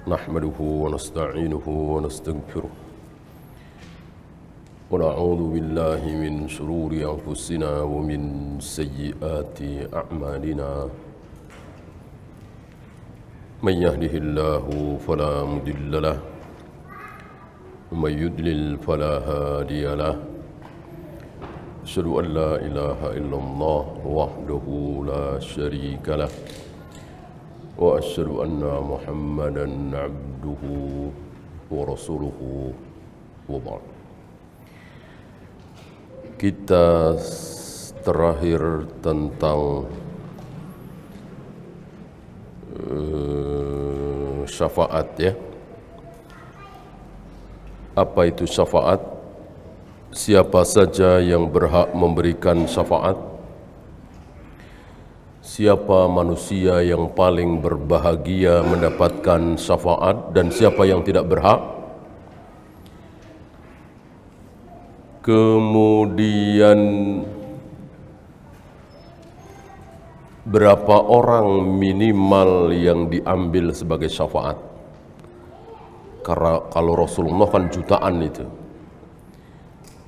نحمده ونستعينه ونستغفره ونعوذ بالله من شرور أنفسنا ومن سيئات أعمالنا من يهده الله فلا مضل له ومن يضلل فلا هادي له أشهد أن لا إله إلا الله وحده لا شريك له وأشهد أن محمدًا عبده ورسوله وبعد. Kita terakhir tentang syafaat ya. Apa itu syafaat? Siapa saja yang berhak memberikan syafaat? Siapa manusia yang paling berbahagia mendapatkan syafaat dan siapa yang tidak berhak? Kemudian berapa orang minimal yang diambil sebagai syafaat? Karena kalau Rasulullah kan jutaan itu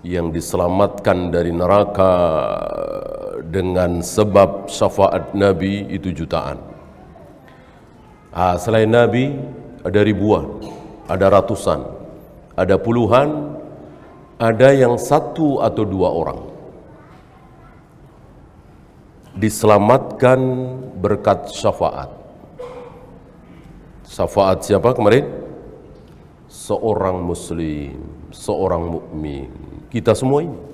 yang diselamatkan dari neraka dengan sebab syafaat Nabi itu jutaan. Selain Nabi ada ribuan, ada ratusan, ada puluhan, ada yang satu atau dua orang diselamatkan berkat syafaat. Syafaat siapa kemarin? Seorang muslim, seorang mukmin. Kita semua ini.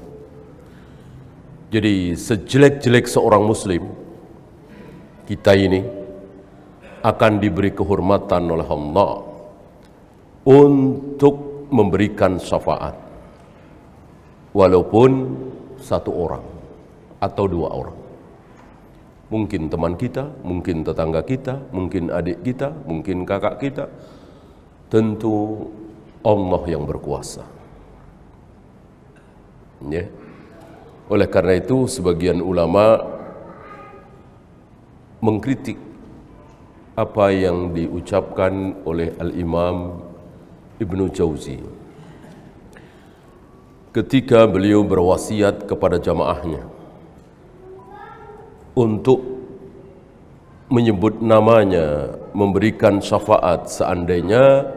Jadi sejelek-jelek seorang muslim, kita ini akan diberi kehormatan oleh Allah untuk memberikan syafaat. Walaupun satu orang atau dua orang. Mungkin teman kita, mungkin tetangga kita, mungkin adik kita, mungkin kakak kita. Tentu Allah yang berkuasa. Ya. Oleh karena itu sebagian ulama mengkritik apa yang diucapkan oleh Al-Imam Ibnu Jauzi ketika beliau berwasiat kepada jamaahnya untuk menyebut namanya, memberikan syafaat seandainya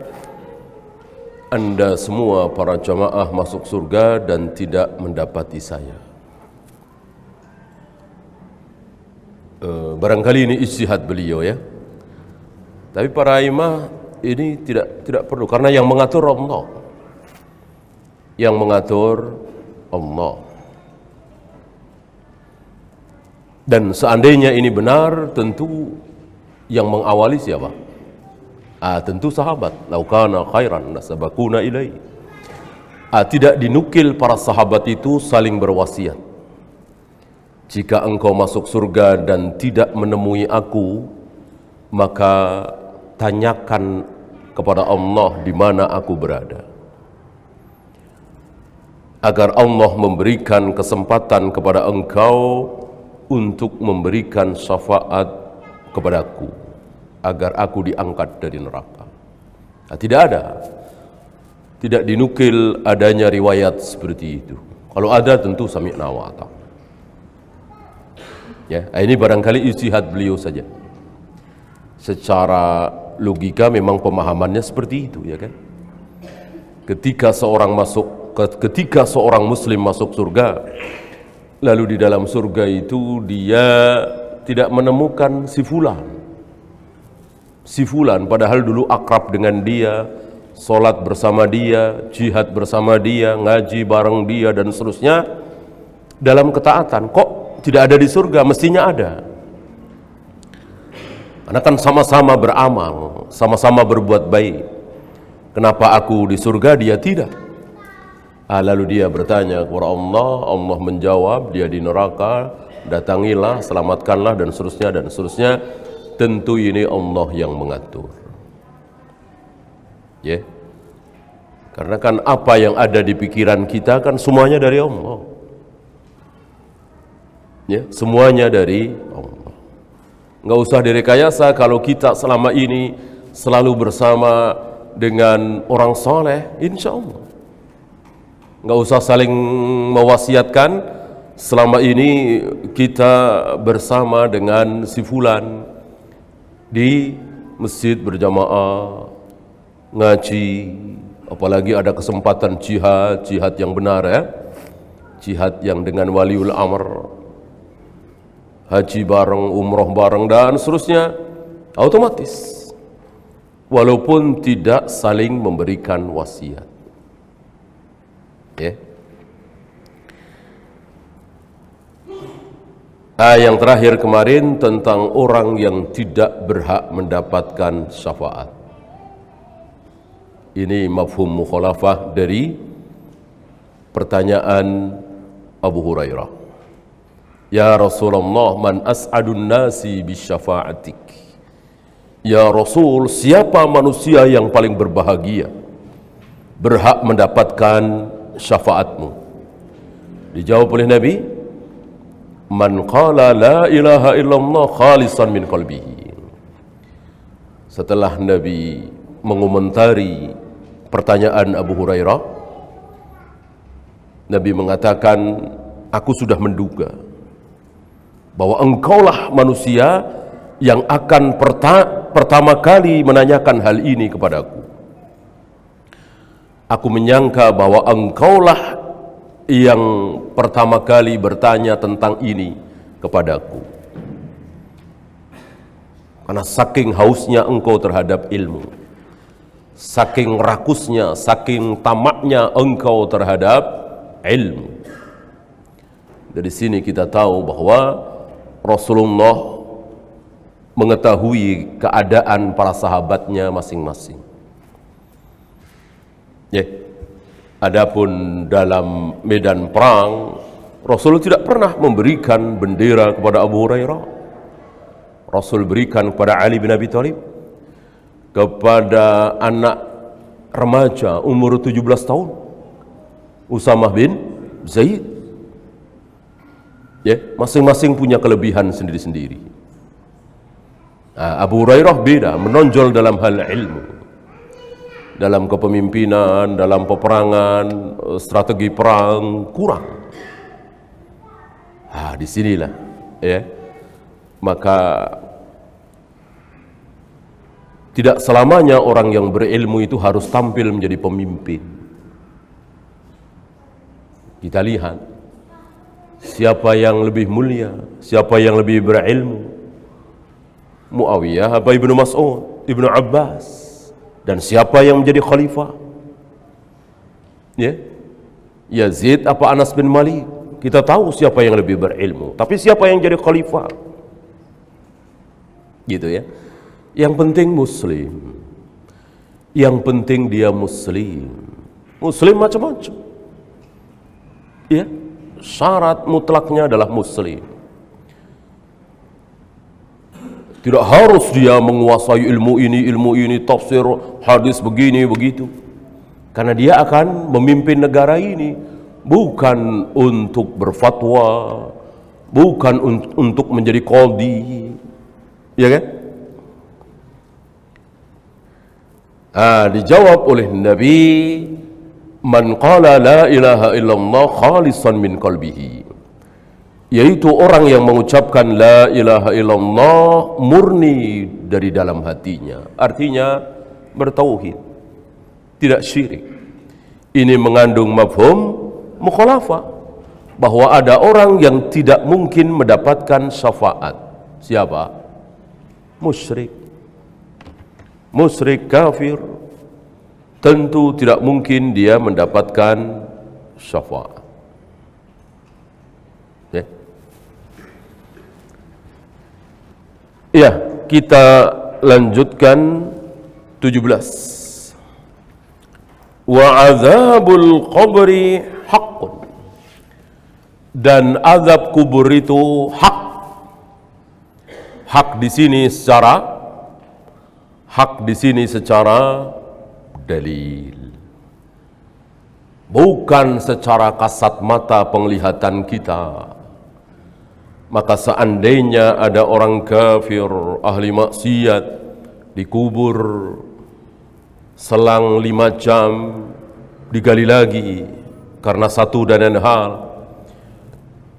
Anda semua para jamaah masuk surga dan tidak mendapati saya. Barangkali ini ijtihad beliau ya. Tapi para imam ini tidak perlu karena yang mengatur Allah. Yang mengatur Allah. Dan seandainya ini benar, tentu yang mengawali siapa? Tentu sahabat. Laukana khairan lasabaquna ilaihi. Tidak dinukil para sahabat itu saling berwasiat. Jika engkau masuk surga dan tidak menemui aku, maka tanyakan kepada Allah di mana aku berada. Agar Allah memberikan kesempatan kepada engkau untuk memberikan syafaat kepadaku, agar aku diangkat dari neraka. Tidak ada. Tidak dinukil adanya riwayat seperti itu. Kalau ada tentu sami'na wa ata'na. Ya, ini barangkali ijtihad beliau saja. Secara logika memang pemahamannya seperti itu, ya kan? Ketika seorang muslim masuk surga, lalu di dalam surga itu dia tidak menemukan si fulan. Si fulan padahal dulu akrab dengan dia, sholat bersama dia, jihad bersama dia, ngaji bareng dia dan seterusnya dalam ketaatan. Kok tidak ada di surga? Mestinya ada. Karena kan sama-sama beramal, sama-sama berbuat baik. Kenapa aku di surga, dia tidak? Lalu dia bertanya kepada Allah, Allah menjawab, dia di neraka, datangilah, selamatkanlah dan seterusnya dan seterusnya. Tentu ini Allah yang mengatur. Ya. Karena kan apa yang ada di pikiran kita kan semuanya dari Allah. Ya, semuanya dari Allah. Nggak usah direkayasa kalau kita selama ini selalu bersama dengan orang soleh, insya Allah. Nggak usah saling mewasiatkan, selama ini kita bersama dengan si fulan di masjid berjamaah, ngaji, apalagi ada kesempatan jihad yang benar ya, jihad yang dengan waliul amr, haji bareng, umroh bareng dan seterusnya, otomatis walaupun tidak saling memberikan wasiat. Ya. Yang terakhir kemarin tentang orang yang tidak berhak mendapatkan syafaat. Ini mafhum mukhalafah dari pertanyaan Abu Hurairah. Ya Rasulullah, man as'adun nasi bisyafa'atik. Ya Rasul, siapa manusia yang paling berbahagia, berhak mendapatkan syafaatmu? Dijawab oleh Nabi, man qala la ilaha illallah khalisan min qalbihi. Setelah Nabi mengomentari pertanyaan Abu Hurairah, Nabi mengatakan, aku sudah menduga bahwa engkaulah manusia yang akan pertama kali menanyakan hal ini kepadaku. Aku menyangka bahwa engkaulah yang pertama kali bertanya tentang ini kepadaku. Karena saking hausnya engkau terhadap ilmu, saking rakusnya, saking tamaknya engkau terhadap ilmu. Dari sini kita tahu bahwa Rasulullah mengetahui keadaan para sahabatnya masing-masing. Ya. Adapun dalam medan perang, Rasul tidak pernah memberikan bendera kepada Abu Hurairah. Rasul berikan kepada Ali bin Abi Thalib, kepada anak remaja umur 17 tahun, Usamah bin Zaid. Ya, masing-masing punya kelebihan sendiri-sendiri. Abu Hurairah beda, menonjol dalam hal ilmu, dalam kepemimpinan, dalam peperangan, strategi perang kurang. Disinilah, ya, maka tidak selamanya orang yang berilmu itu harus tampil menjadi pemimpin. Kita lihat siapa yang lebih mulia, siapa yang lebih berilmu. Muawiyah apa Ibnu Mas'ud, Ibnu Abbas, dan siapa yang menjadi khalifah? Ya, Yazid apa Anas bin Malik? Kita tahu siapa yang lebih berilmu, tapi siapa yang jadi khalifah? Gitu ya. Yang penting muslim. Yang penting dia muslim. Muslim macam-macam. Ya, syarat mutlaknya adalah muslim. Tidak harus dia menguasai ilmu ini, tafsir, hadis begini, begitu. Karena dia akan memimpin negara ini bukan untuk berfatwa, bukan untuk menjadi qadhi. Ya kan? Dijawab oleh Nabi, man qala la ilaha illallah khalisan min qalbihi, yaitu orang yang mengucapkan la ilaha illallah murni dari dalam hatinya, artinya bertauhid, tidak syirik. Ini mengandung mafhum mukhalafah, bahwa ada orang yang tidak mungkin mendapatkan syafaat. Siapa? Musyrik. Musyrik kafir tentu tidak mungkin dia mendapatkan syafaat. Ya, kita lanjutkan 17. Wa azabul qabri haqqun, dan azab kubur itu hak. Hak di sini secara dalil, bukan secara kasat mata penglihatan kita. Maka seandainya ada orang kafir, ahli maksiat, dikubur, selang 5 jam digali lagi karena satu dan lain hal,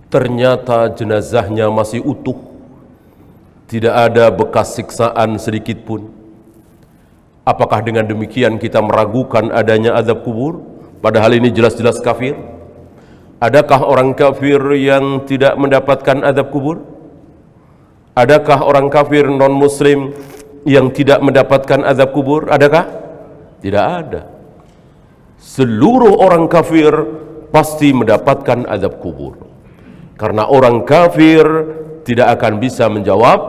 ternyata jenazahnya masih utuh, tidak ada bekas siksaan sedikit pun. Apakah dengan demikian kita meragukan adanya azab kubur? Padahal ini jelas-jelas kafir. Adakah orang kafir yang tidak mendapatkan azab kubur? Adakah orang kafir non-muslim yang tidak mendapatkan azab kubur? Adakah? Tidak ada. Seluruh orang kafir pasti mendapatkan azab kubur. Karena orang kafir tidak akan bisa menjawab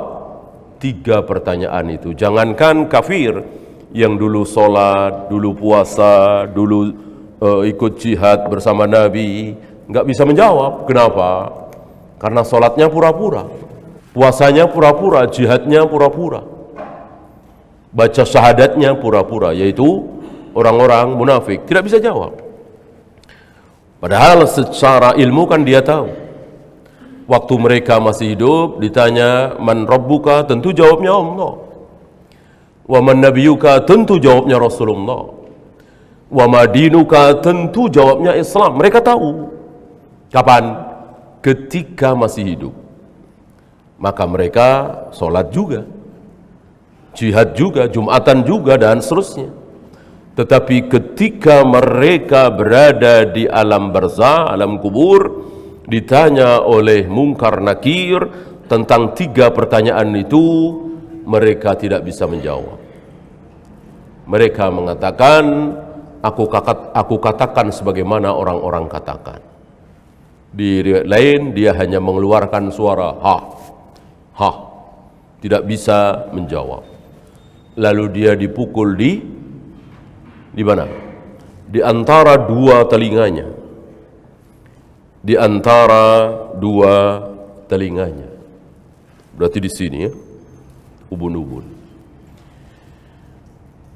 3 pertanyaan itu. Jangankan kafir yang dulu sholat, dulu puasa, dulu ikut jihad bersama Nabi, nggak bisa menjawab. Kenapa? Karena sholatnya pura-pura, puasanya pura-pura, jihadnya pura-pura, baca syahadatnya pura-pura, yaitu orang-orang munafik, tidak bisa jawab. Padahal secara ilmu kan dia tahu. Waktu mereka masih hidup ditanya, man rabbuka, tentu jawabnya Allah. Wa man nabiyuka, tentu jawabnya Rasulullah. Wa ma dinuka, tentu jawabnya Islam. Mereka tahu. Kapan? Ketika masih hidup. Maka mereka sholat juga, jihad juga, jumatan juga, dan seterusnya. Tetapi ketika mereka berada di alam barzah, alam kubur, ditanya oleh Munkar Nakir tentang 3 pertanyaan itu, mereka tidak bisa menjawab. Mereka mengatakan, aku katakan sebagaimana orang-orang katakan. Di riwayat lain, dia hanya mengeluarkan suara ha, tidak bisa menjawab. Lalu dia dipukul di mana? Di antara 2 telinganya. Di antara 2 telinganya. Berarti di sini ya, ubun-ubun.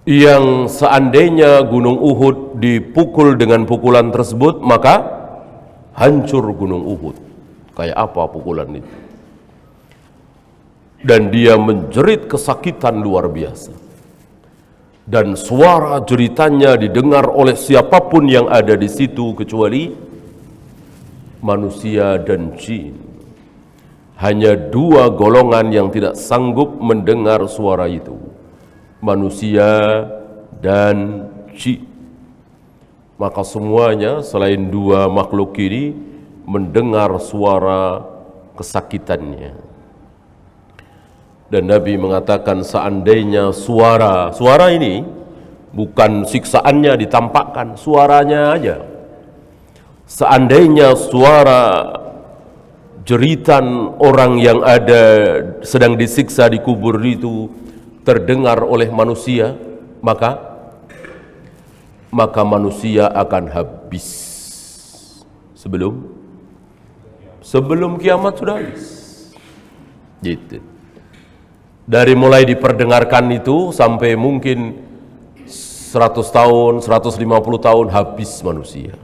Yang seandainya gunung Uhud dipukul dengan pukulan tersebut, maka hancur gunung Uhud. Kayak apa pukulan itu? Dan dia menjerit kesakitan luar biasa. Dan suara jeritannya didengar oleh siapapun yang ada di situ kecuali manusia dan jin. Hanya 2 golongan yang tidak sanggup mendengar suara itu, manusia dan jin. Maka semuanya selain 2 makhluk ini mendengar suara kesakitannya. Dan Nabi mengatakan, seandainya suara ini bukan siksaannya ditampakkan, suaranya aja. Seandainya suara jeritan orang yang ada sedang disiksa di kubur itu terdengar oleh manusia, maka manusia akan habis sebelum kiamat sudah habis. Gitu. Dari mulai diperdengarkan itu sampai mungkin 100 tahun, 150 tahun habis manusia.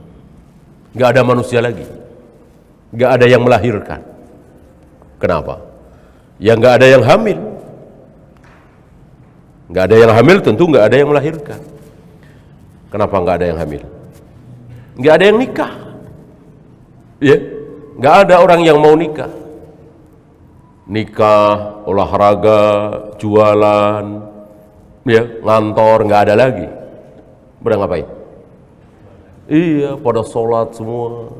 Nggak ada manusia lagi. Nggak ada yang melahirkan. Kenapa? Ya nggak ada yang hamil. Nggak ada yang hamil, tentu nggak ada yang melahirkan. Kenapa nggak ada yang hamil? Nggak ada yang nikah. Ya, nggak ada orang yang mau nikah. Nikah, olahraga, jualan, ya, ngantor, nggak ada lagi. Pada ngapain? Iya, pada sholat semua,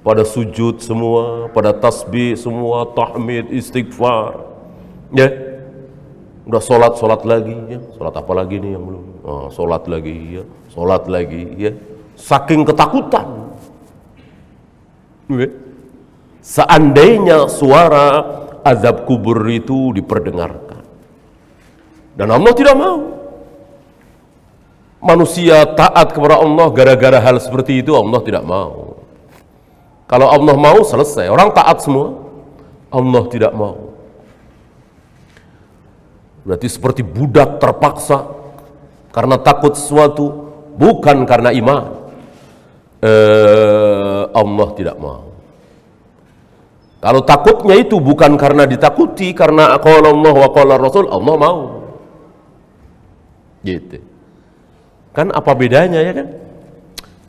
pada sujud semua, pada tasbih semua, tahmid, istighfar. Ya, udah sholat lagi, ya. Sholat apa lagi nih yang belum? Oh, sholat lagi, ya. Saking ketakutan. Ya. Seandainya suara azab kubur itu diperdengarkan, dan Allah tidak mau manusia taat kepada Allah gara-gara hal seperti itu, Allah tidak mau. Kalau Allah mau, selesai, orang taat semua. Allah tidak mau. Berarti seperti budak terpaksa karena takut sesuatu, bukan karena iman. Allah tidak mau. Kalau takutnya itu bukan karena ditakuti, karena qala Allah wa qala Rasul, Allah mau. Gitu. Kan apa bedanya ya kan?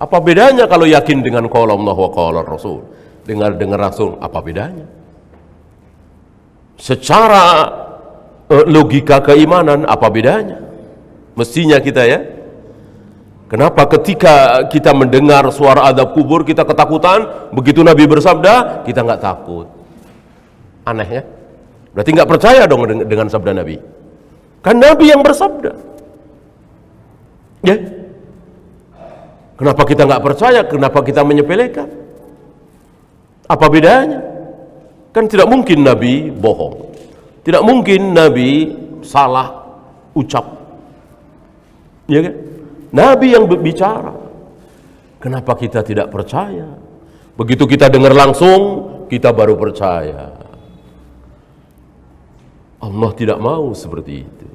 Apa bedanya kalau yakin dengan qala Allah wa qala Rasul? Dengar Rasul, apa bedanya? Secara logika keimanan, apa bedanya? Mestinya kita ya. Kenapa ketika kita mendengar suara azab kubur kita ketakutan, begitu Nabi bersabda kita nggak takut? Aneh ya? Berarti nggak percaya dong dengan sabda Nabi. Kan Nabi yang bersabda. Ya? Kenapa kita nggak percaya? Kenapa kita menyepelekan? Apa bedanya? Kan tidak mungkin Nabi bohong. Tidak mungkin Nabi salah ucap. Ya kan? Nabi yang berbicara. Kenapa kita tidak percaya? Begitu kita dengar langsung, kita baru percaya. Allah tidak mau seperti itu.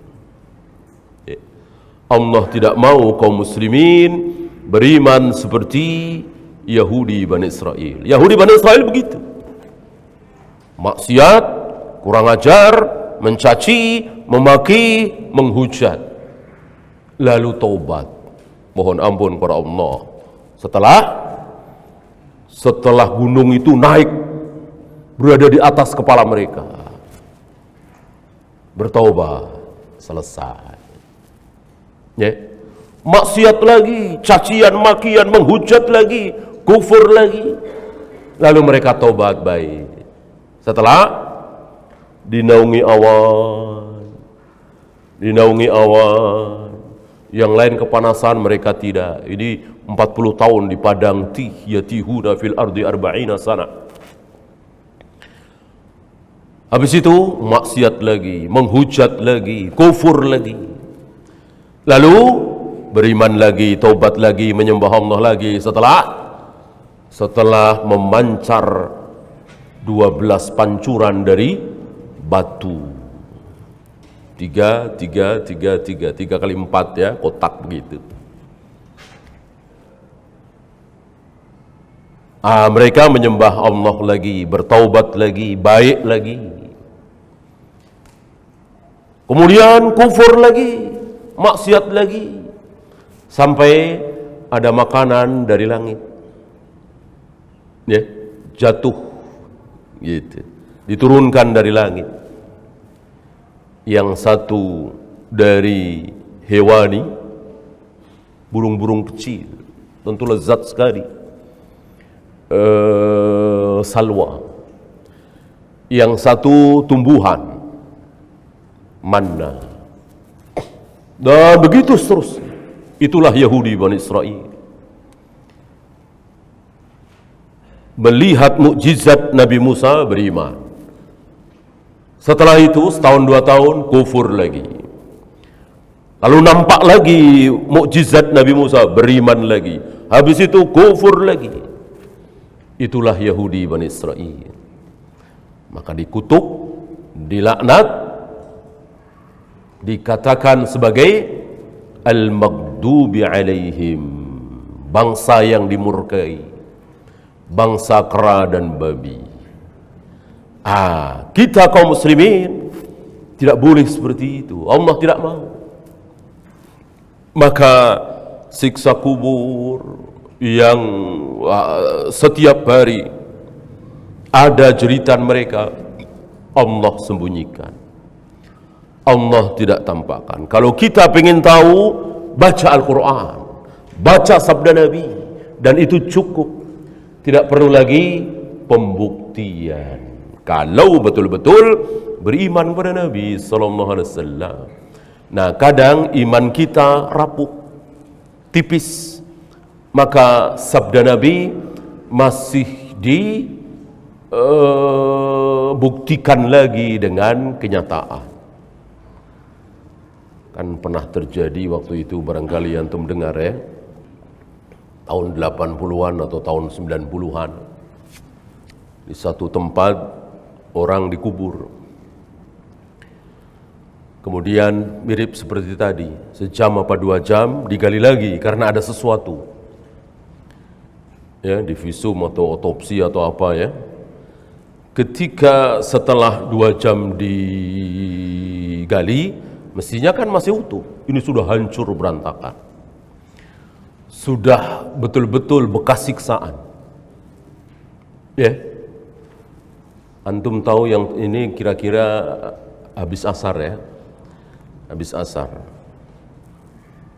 Allah tidak mau kaum muslimin beriman seperti Yahudi Bani Israel. Yahudi Bani Israel begitu. Maksiat, kurang ajar, mencaci, memaki, menghujat. Lalu taubat. Mohon ampun kepada Allah. Setelah gunung itu naik berada di atas kepala mereka. Bertaubat, selesai. Ya. Maksiat lagi, cacian, makian, menghujat lagi, kufur lagi. Lalu mereka taubat baik. Setelah dinaungi awan, yang lain kepanasan, mereka tidak. Ini 40 tahun di padang yatihuna fil ardi arba'ina sana. Habis itu maksiat lagi, menghujat lagi, kufur lagi. Lalu beriman lagi, taubat lagi, menyembah Allah lagi. Setelah memancar 12 pancuran dari batu. 3 kali 4 ya, kotak begitu. Mereka menyembah Allah lagi, bertaubat lagi, baik lagi. Kemudian kufur lagi, maksiat lagi. Sampai ada makanan dari langit. Ya, jatuh gitu. Diturunkan dari langit. Yang satu dari hewani, burung-burung kecil, tentu lezat sekali. Salwa. Yang satu tumbuhan, manna. Dan begitu seterusnya. Itulah Yahudi Bani Israel. Melihat mukjizat Nabi Musa, beriman. Setelah itu setahun 2 tahun kufur lagi. Lalu nampak lagi mukjizat Nabi Musa, beriman lagi. Habis itu kufur lagi. Itulah Yahudi Bani Israel. Maka dikutuk, dilaknat, dikatakan sebagai al-maghdubi alaihim, bangsa yang dimurkai, bangsa kera dan babi. Kita kaum muslimin tidak boleh seperti itu. Allah tidak mau. Maka siksa kubur yang setiap hari ada jeritan mereka, Allah sembunyikan. Allah tidak tampakkan. Kalau kita ingin tahu, baca Al-Quran, baca sabda Nabi, dan itu cukup. Tidak perlu lagi pembuktian. Kalau betul-betul beriman kepada Nabi sallallahu alaihi wasallam. Nah, kadang iman kita rapuh, tipis. Maka sabda Nabi masih dibuktikan lagi dengan kenyataan. Kan pernah terjadi waktu itu, barangkali antum dengar ya, tahun 80-an atau tahun 90-an. Di satu tempat orang dikubur. Kemudian mirip seperti tadi, sejam apa 2 jam digali lagi karena ada sesuatu. Ya, divisum atau otopsi atau apa ya. Ketika setelah 2 jam digali, Mestinya kan masih utuh. Ini sudah hancur berantakan. Sudah betul-betul bekas siksaan. Ya. Antum tahu yang ini kira-kira habis asar ya. Habis asar.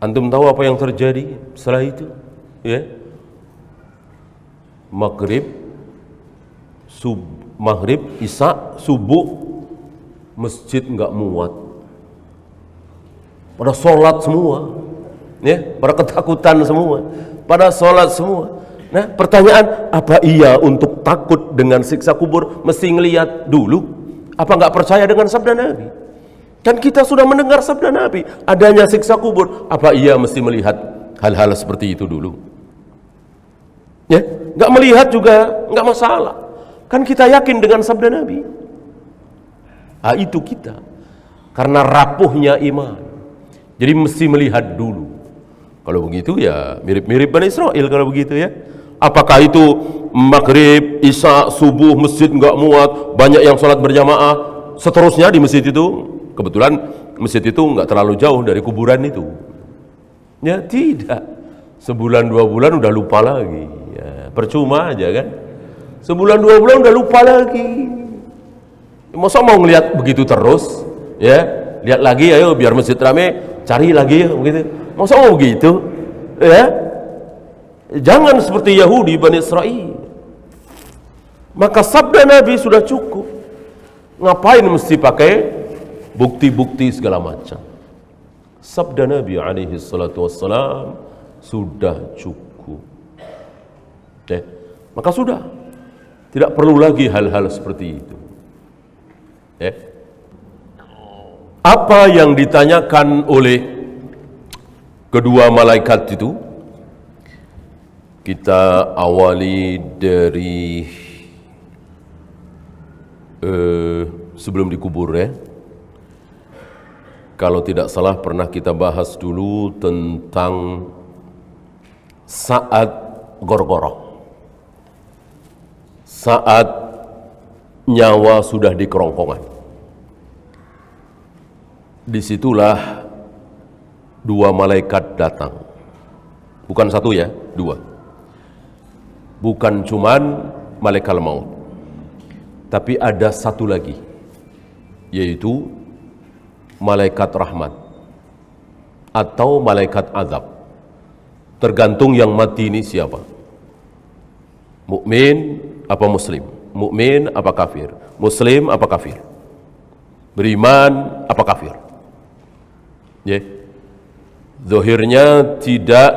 Antum tahu apa yang terjadi setelah itu? Ya. Maghrib, Isya, subuh, masjid nggak muat. Pada sholat semua, ya, pada ketakutan semua, pada sholat semua. Nah, pertanyaan, apa iya untuk takut dengan siksa kubur mesti ngelihat dulu? Apa nggak percaya dengan sabda Nabi? Kan kita sudah mendengar sabda Nabi, adanya siksa kubur. Apa iya mesti melihat hal-hal seperti itu dulu? Ya, nggak melihat juga nggak masalah. Kan kita yakin dengan sabda Nabi. Ah, itu kita. Karena rapuhnya iman. Jadi mesti melihat dulu. Kalau begitu ya mirip-mirip Bani Israel kalau begitu ya. Apakah itu maghrib, isya, subuh, masjid nggak muat, banyak yang sholat berjamaah, seterusnya di masjid itu. Kebetulan masjid itu nggak terlalu jauh dari kuburan itu. Ya tidak. Sebulan 2 bulan udah lupa lagi. Ya, percuma aja kan. Sebulan 2 bulan udah lupa lagi. Masa mau ngelihat begitu terus? Ya, lihat lagi ayo biar masjid rame, cari lagi ya begitu. Masa mau begitu? Ya. Jangan seperti Yahudi Bani Israel. Maka sabda Nabi sudah cukup. Ngapain mesti pakai bukti-bukti segala macam? Sabda Nabi alaihi salatu wassalam sudah cukup. Maka sudah. Tidak perlu lagi hal-hal seperti itu. Apa yang ditanyakan oleh kedua malaikat itu? Kita awali dari sebelum dikubur ya. Kalau tidak salah pernah kita bahas dulu tentang saat gorgoroh. Saat nyawa sudah di kerongkongan. Disitulah dua malaikat datang. Bukan satu ya, dua. Bukan cuman malaikat maut, tapi ada satu lagi, yaitu malaikat rahmat atau malaikat azab. Tergantung yang mati ini siapa. Mukmin apa muslim? Mukmin apa kafir? Muslim apa kafir? Beriman apa kafir? Ya. Zahirnya tidak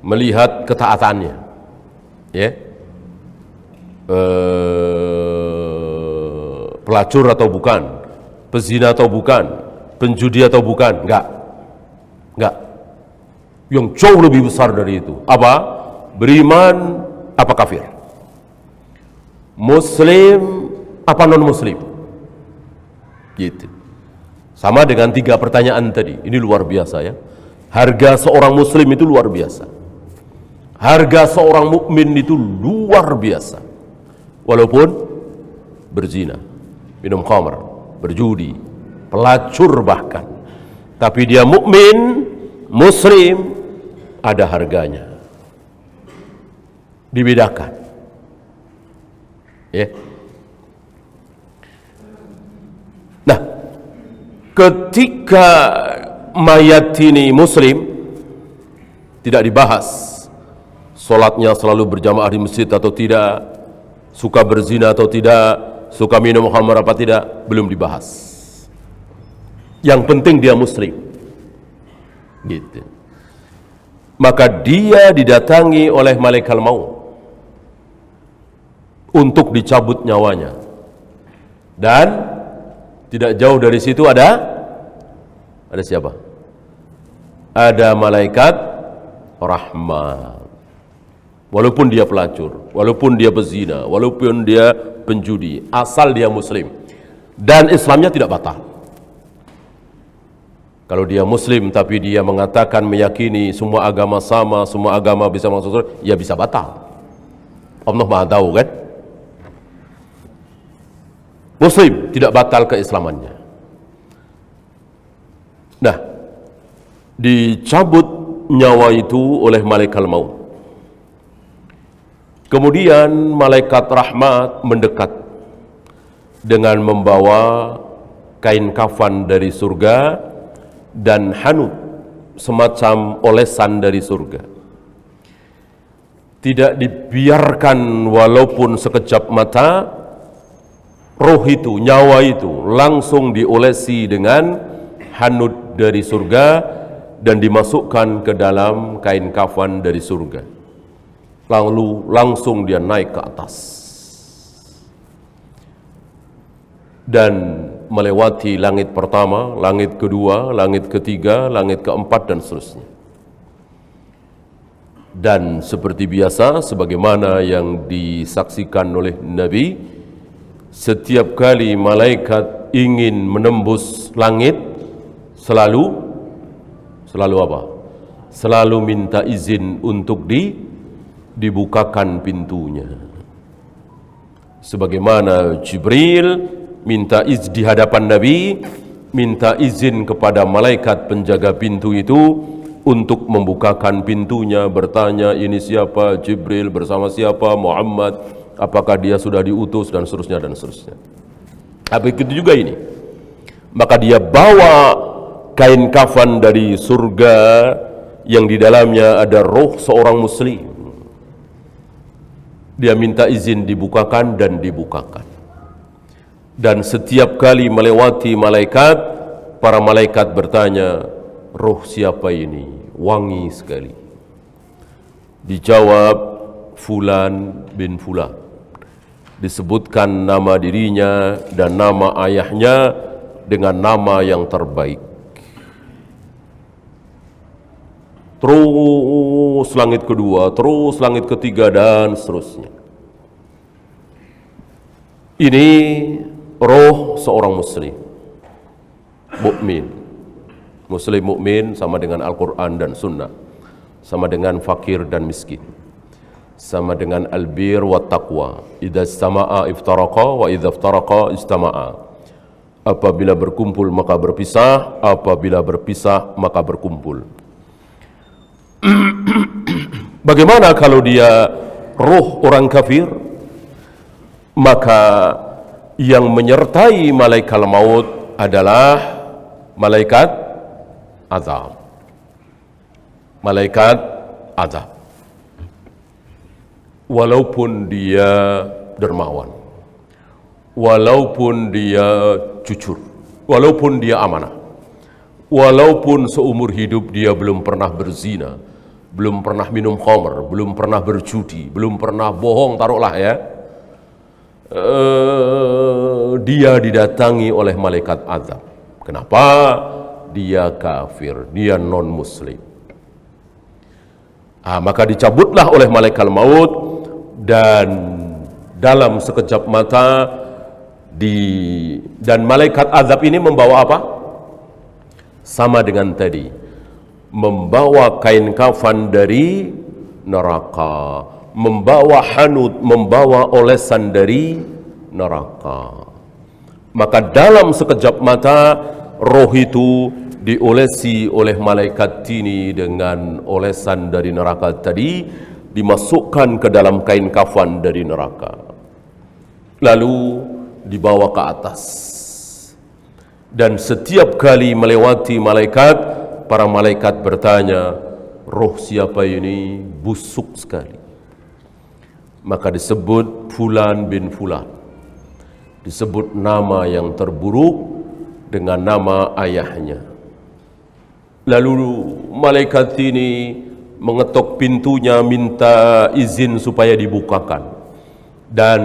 melihat ketaatannya. Ya, pelacur atau bukan, pezina atau bukan, penjudi atau bukan, enggak. Yang jauh lebih besar dari itu. Apa? Beriman apa kafir? Muslim apa non muslim? Gitu. Sama dengan 3 pertanyaan tadi. Ini luar biasa ya. Harga seorang muslim itu luar biasa. Harga seorang mukmin itu luar biasa. Walaupun berzina, minum khamr, berjudi, pelacur bahkan. Tapi dia mukmin, muslim, ada harganya. Dibedakan. Ya. Nah, ketika mayat ini muslim, tidak dibahas sholatnya selalu berjamaah di masjid atau tidak, suka berzina atau tidak, suka minum khamr apa tidak, belum dibahas. Yang penting dia muslim. Gitu. Maka dia didatangi oleh malaikat maut untuk dicabut nyawanya. Dan tidak jauh dari situ ada siapa? Ada malaikat rahmat. Walaupun dia pelacur, walaupun dia pezina, walaupun dia penjudi, asal dia muslim dan Islamnya tidak batal. Kalau dia muslim tapi dia mengatakan meyakini semua agama sama, semua agama bisa masuk surga, ya bisa batal. Allah Maha tahu kan? Muslim tidak batal keislamannya. dicabut nyawa itu oleh malaikat maut. Kemudian malaikat rahmat mendekat dengan membawa kain kafan dari surga dan hanut, semacam olesan dari surga. Tidak dibiarkan walaupun sekejap mata, roh itu, nyawa itu langsung diolesi dengan hanut dari surga dan dimasukkan ke dalam kain kafan dari surga. Lalu langsung dia naik ke atas dan melewati langit pertama, langit kedua, langit ketiga, langit keempat dan seterusnya. Dan seperti biasa, sebagaimana yang disaksikan oleh Nabi, setiap kali malaikat ingin menembus langit, selalu apa? Selalu minta izin untuk dibukakan pintunya. Sebagaimana Jibril minta izin di hadapan Nabi, minta izin kepada malaikat penjaga pintu itu untuk membukakan pintunya, bertanya, ini siapa? Jibril. Bersama siapa? Muhammad. Apakah dia sudah diutus? Dan seterusnya dan seterusnya. Tapi begitu juga ini. Maka dia bawa kain kafan dari surga yang di dalamnya ada roh seorang muslim. Dia minta izin dibukakan dan dibukakan. Dan setiap kali melewati malaikat, para malaikat bertanya, roh siapa ini? Wangi sekali. Dijawab, Fulan bin Fulan. Disebutkan nama dirinya dan nama ayahnya dengan nama yang terbaik. Terus langit kedua, terus langit ketiga dan seterusnya. Ini roh seorang muslim, mukmin. Muslim mukmin sama dengan Al-Quran dan Sunnah, sama dengan fakir dan miskin, sama dengan albir wa taqwa. Idza istama'a iftaraqa wa idza iftaraqa istama'a. Apabila berkumpul maka berpisah, apabila berpisah maka berkumpul. Bagaimana kalau dia roh orang kafir? Maka yang menyertai malaikat maut adalah malaikat azab. Malaikat azab. Walaupun dia dermawan, walaupun dia jujur, walaupun dia amanah, walaupun seumur hidup dia belum pernah berzina, belum pernah minum khamr, belum pernah berjudi, belum pernah bohong, taruhlah ya, dia didatangi oleh malaikat azab. Kenapa? Dia kafir, dia non muslim. Maka dicabutlah oleh malaikat maut, dan dalam sekejap mata dan malaikat azab ini membawa apa? Sama dengan tadi, membawa kain kafan dari neraka, membawa hanut, membawa olesan dari neraka. Maka dalam sekejap mata roh itu diolesi oleh malaikat ini dengan olesan dari neraka tadi, dimasukkan ke dalam kain kafan dari neraka, lalu dibawa ke atas. Dan setiap kali melewati malaikat, para malaikat bertanya, roh siapa ini? Busuk sekali. Maka disebut Fulan bin Fulan, disebut nama yang terburuk dengan nama ayahnya. Lalu malaikat ini mengetuk pintunya, minta izin supaya dibukakan, dan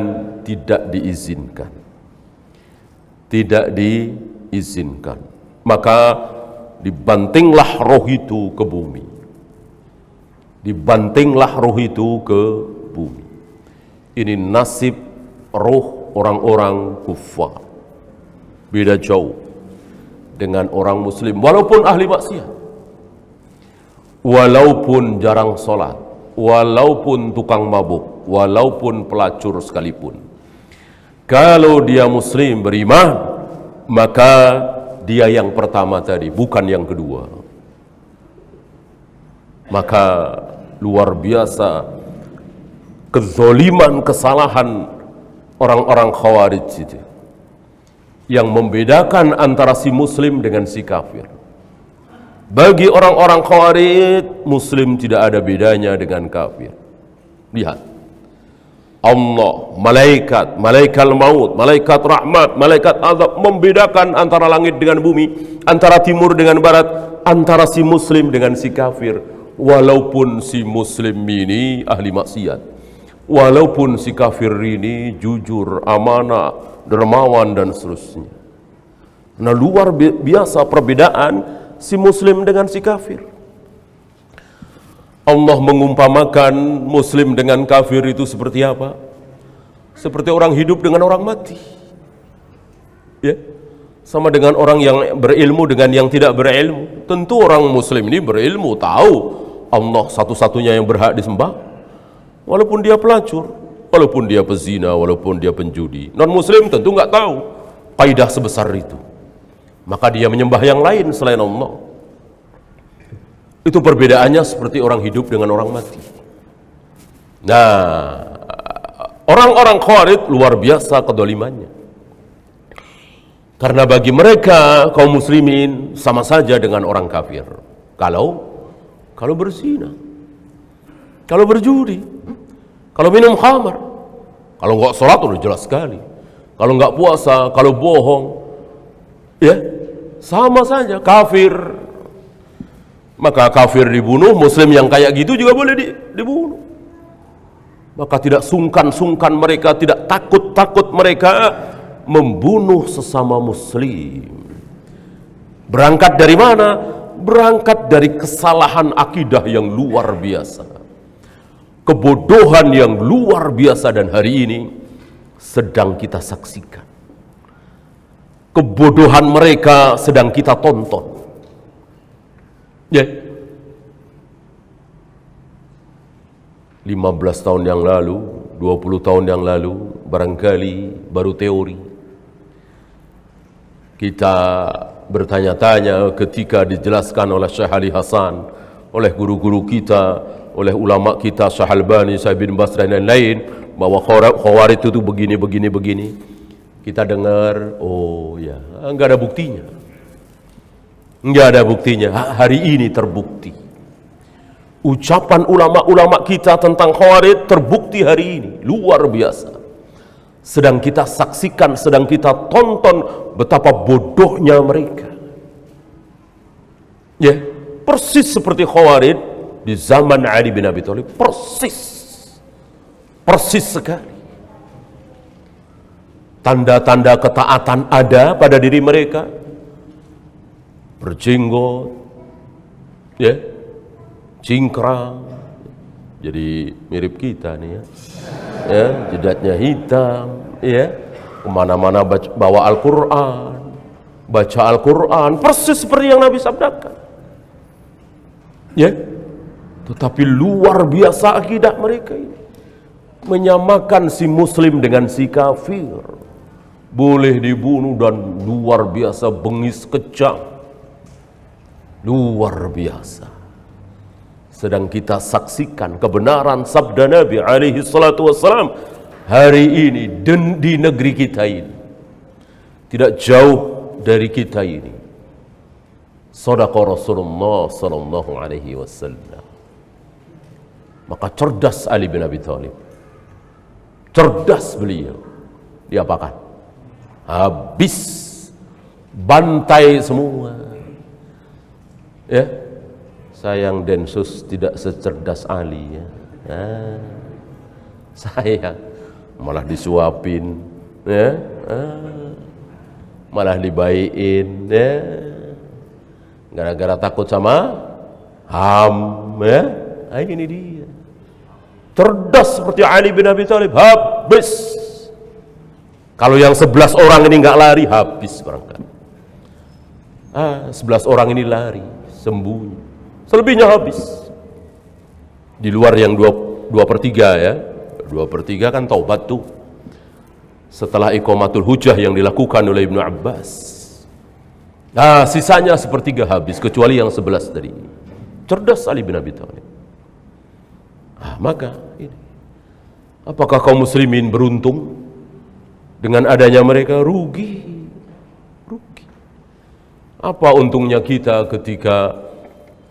tidak diizinkan. Tidak diizinkan. Maka dibantinglah roh itu ke bumi. Dibantinglah roh itu ke bumi. Ini nasib roh orang-orang kufar. Beda jauh dengan orang muslim, walaupun ahli maksiat, walaupun jarang sholat, walaupun tukang mabuk, walaupun pelacur sekalipun. Kalau dia muslim beriman, maka dia yang pertama tadi, bukan yang kedua. Maka luar biasa kezoliman, kesalahan orang-orang Khawarij itu, yang membedakan antara si muslim dengan si kafir. Bagi orang-orang Khawarij, muslim tidak ada bedanya dengan kafir. Lihat, Allah, malaikat, malaikat maut, malaikat rahmat, malaikat azab membedakan antara langit dengan bumi, antara timur dengan barat, antara si muslim dengan si kafir. Walaupun si muslim ini ahli maksiat, walaupun si kafir ini jujur, amanah, dermawan dan seterusnya. Nah, luar biasa perbedaan si muslim dengan si kafir. Allah mengumpamakan muslim dengan kafir itu seperti apa? Seperti orang hidup dengan orang mati. Ya. Sama dengan orang yang berilmu dengan yang tidak berilmu. Tentu orang muslim ini berilmu, tahu Allah satu-satunya yang berhak disembah. Walaupun dia pelacur, walaupun dia pezina, walaupun dia penjudi. Non-muslim tentu nggak tahu faidah sebesar itu. Maka dia menyembah yang lain selain Allah. Itu perbedaannya seperti orang hidup dengan orang mati. Nah, orang-orang Khawarij luar biasa kedolimannya. Karena bagi mereka kaum muslimin sama saja dengan orang kafir. Kalau berzina, kalau berjudi, kalau minum khamar, kalau nggak sholat udah jelas sekali. Kalau nggak puasa, kalau bohong, ya sama saja kafir. Maka kafir dibunuh, muslim yang kayak gitu juga boleh dibunuh. Maka tidak sungkan-sungkan mereka, tidak takut-takut mereka membunuh sesama muslim. Berangkat dari mana? Berangkat dari kesalahan akidah yang luar biasa, kebodohan yang luar biasa, dan hari ini sedang kita saksikan. Kebodohan mereka sedang kita tonton. Ya. 15 tahun yang lalu, 20 tahun yang lalu, barangkali baru teori. Kita bertanya-tanya ketika dijelaskan oleh Syekh Ali Hasan, oleh guru-guru kita, oleh ulama kita, Syekh Albani, Syekh bin Baz dan lain-lain, bahwa Khawarij itu begini. Kita dengar, oh ya, enggak ada buktinya. Enggak ada buktinya. Hari ini terbukti. Ucapan ulama-ulama kita tentang Khawarij terbukti hari ini. Luar biasa. Sedang kita saksikan, sedang kita tonton betapa bodohnya mereka. Ya, persis seperti Khawarij di zaman Ali bin Abi Thalib. Persis sekali. Tanda-tanda ketaatan ada pada diri mereka. Berjenggot, ya, cingkrang, jadi mirip kita nih ya, jidatnya hitam, ya, kemana-mana bawa Al-Quran, baca Al-Quran, persis seperti yang Nabi sabdakan, ya. Tetapi luar biasa akidah mereka ini, menyamakan si muslim dengan si kafir, boleh dibunuh, dan luar biasa bengis kejam. Luar biasa. Sedang kita saksikan kebenaran sabda Nabi alaihi salatu wassalam hari ini di negeri kita ini, tidak jauh dari kita ini. Shadaqa Rasulullah sallallahu alaihi wasallam. Maka cerdas Ali bin Abi Thalib, cerdas beliau. Diapakan? Habis, bantai semua. Ya, sayang Densus tidak secerdas Ali ya. Sayang, malah disuapin, ya, malah dibaikin, ya, gara-gara takut sama HAM, ya. Ini dia, cerdas seperti Ali bin Abi Thalib. Habis, kalau yang 11 orang ini nggak lari, habis berangkat. 11 orang ini lari, sembunyi, selebihnya habis. Di luar yang 2/3 ya, 2/3 kan taubat tuh, setelah iqamatul hujjah yang dilakukan oleh Ibnu Abbas. Sisanya 1/3 habis, kecuali yang 11 tadi. Cerdas Ali bin Abi Thalib. Maka ini, apakah kaum muslimin beruntung dengan adanya mereka? Rugi. Apa untungnya kita ketika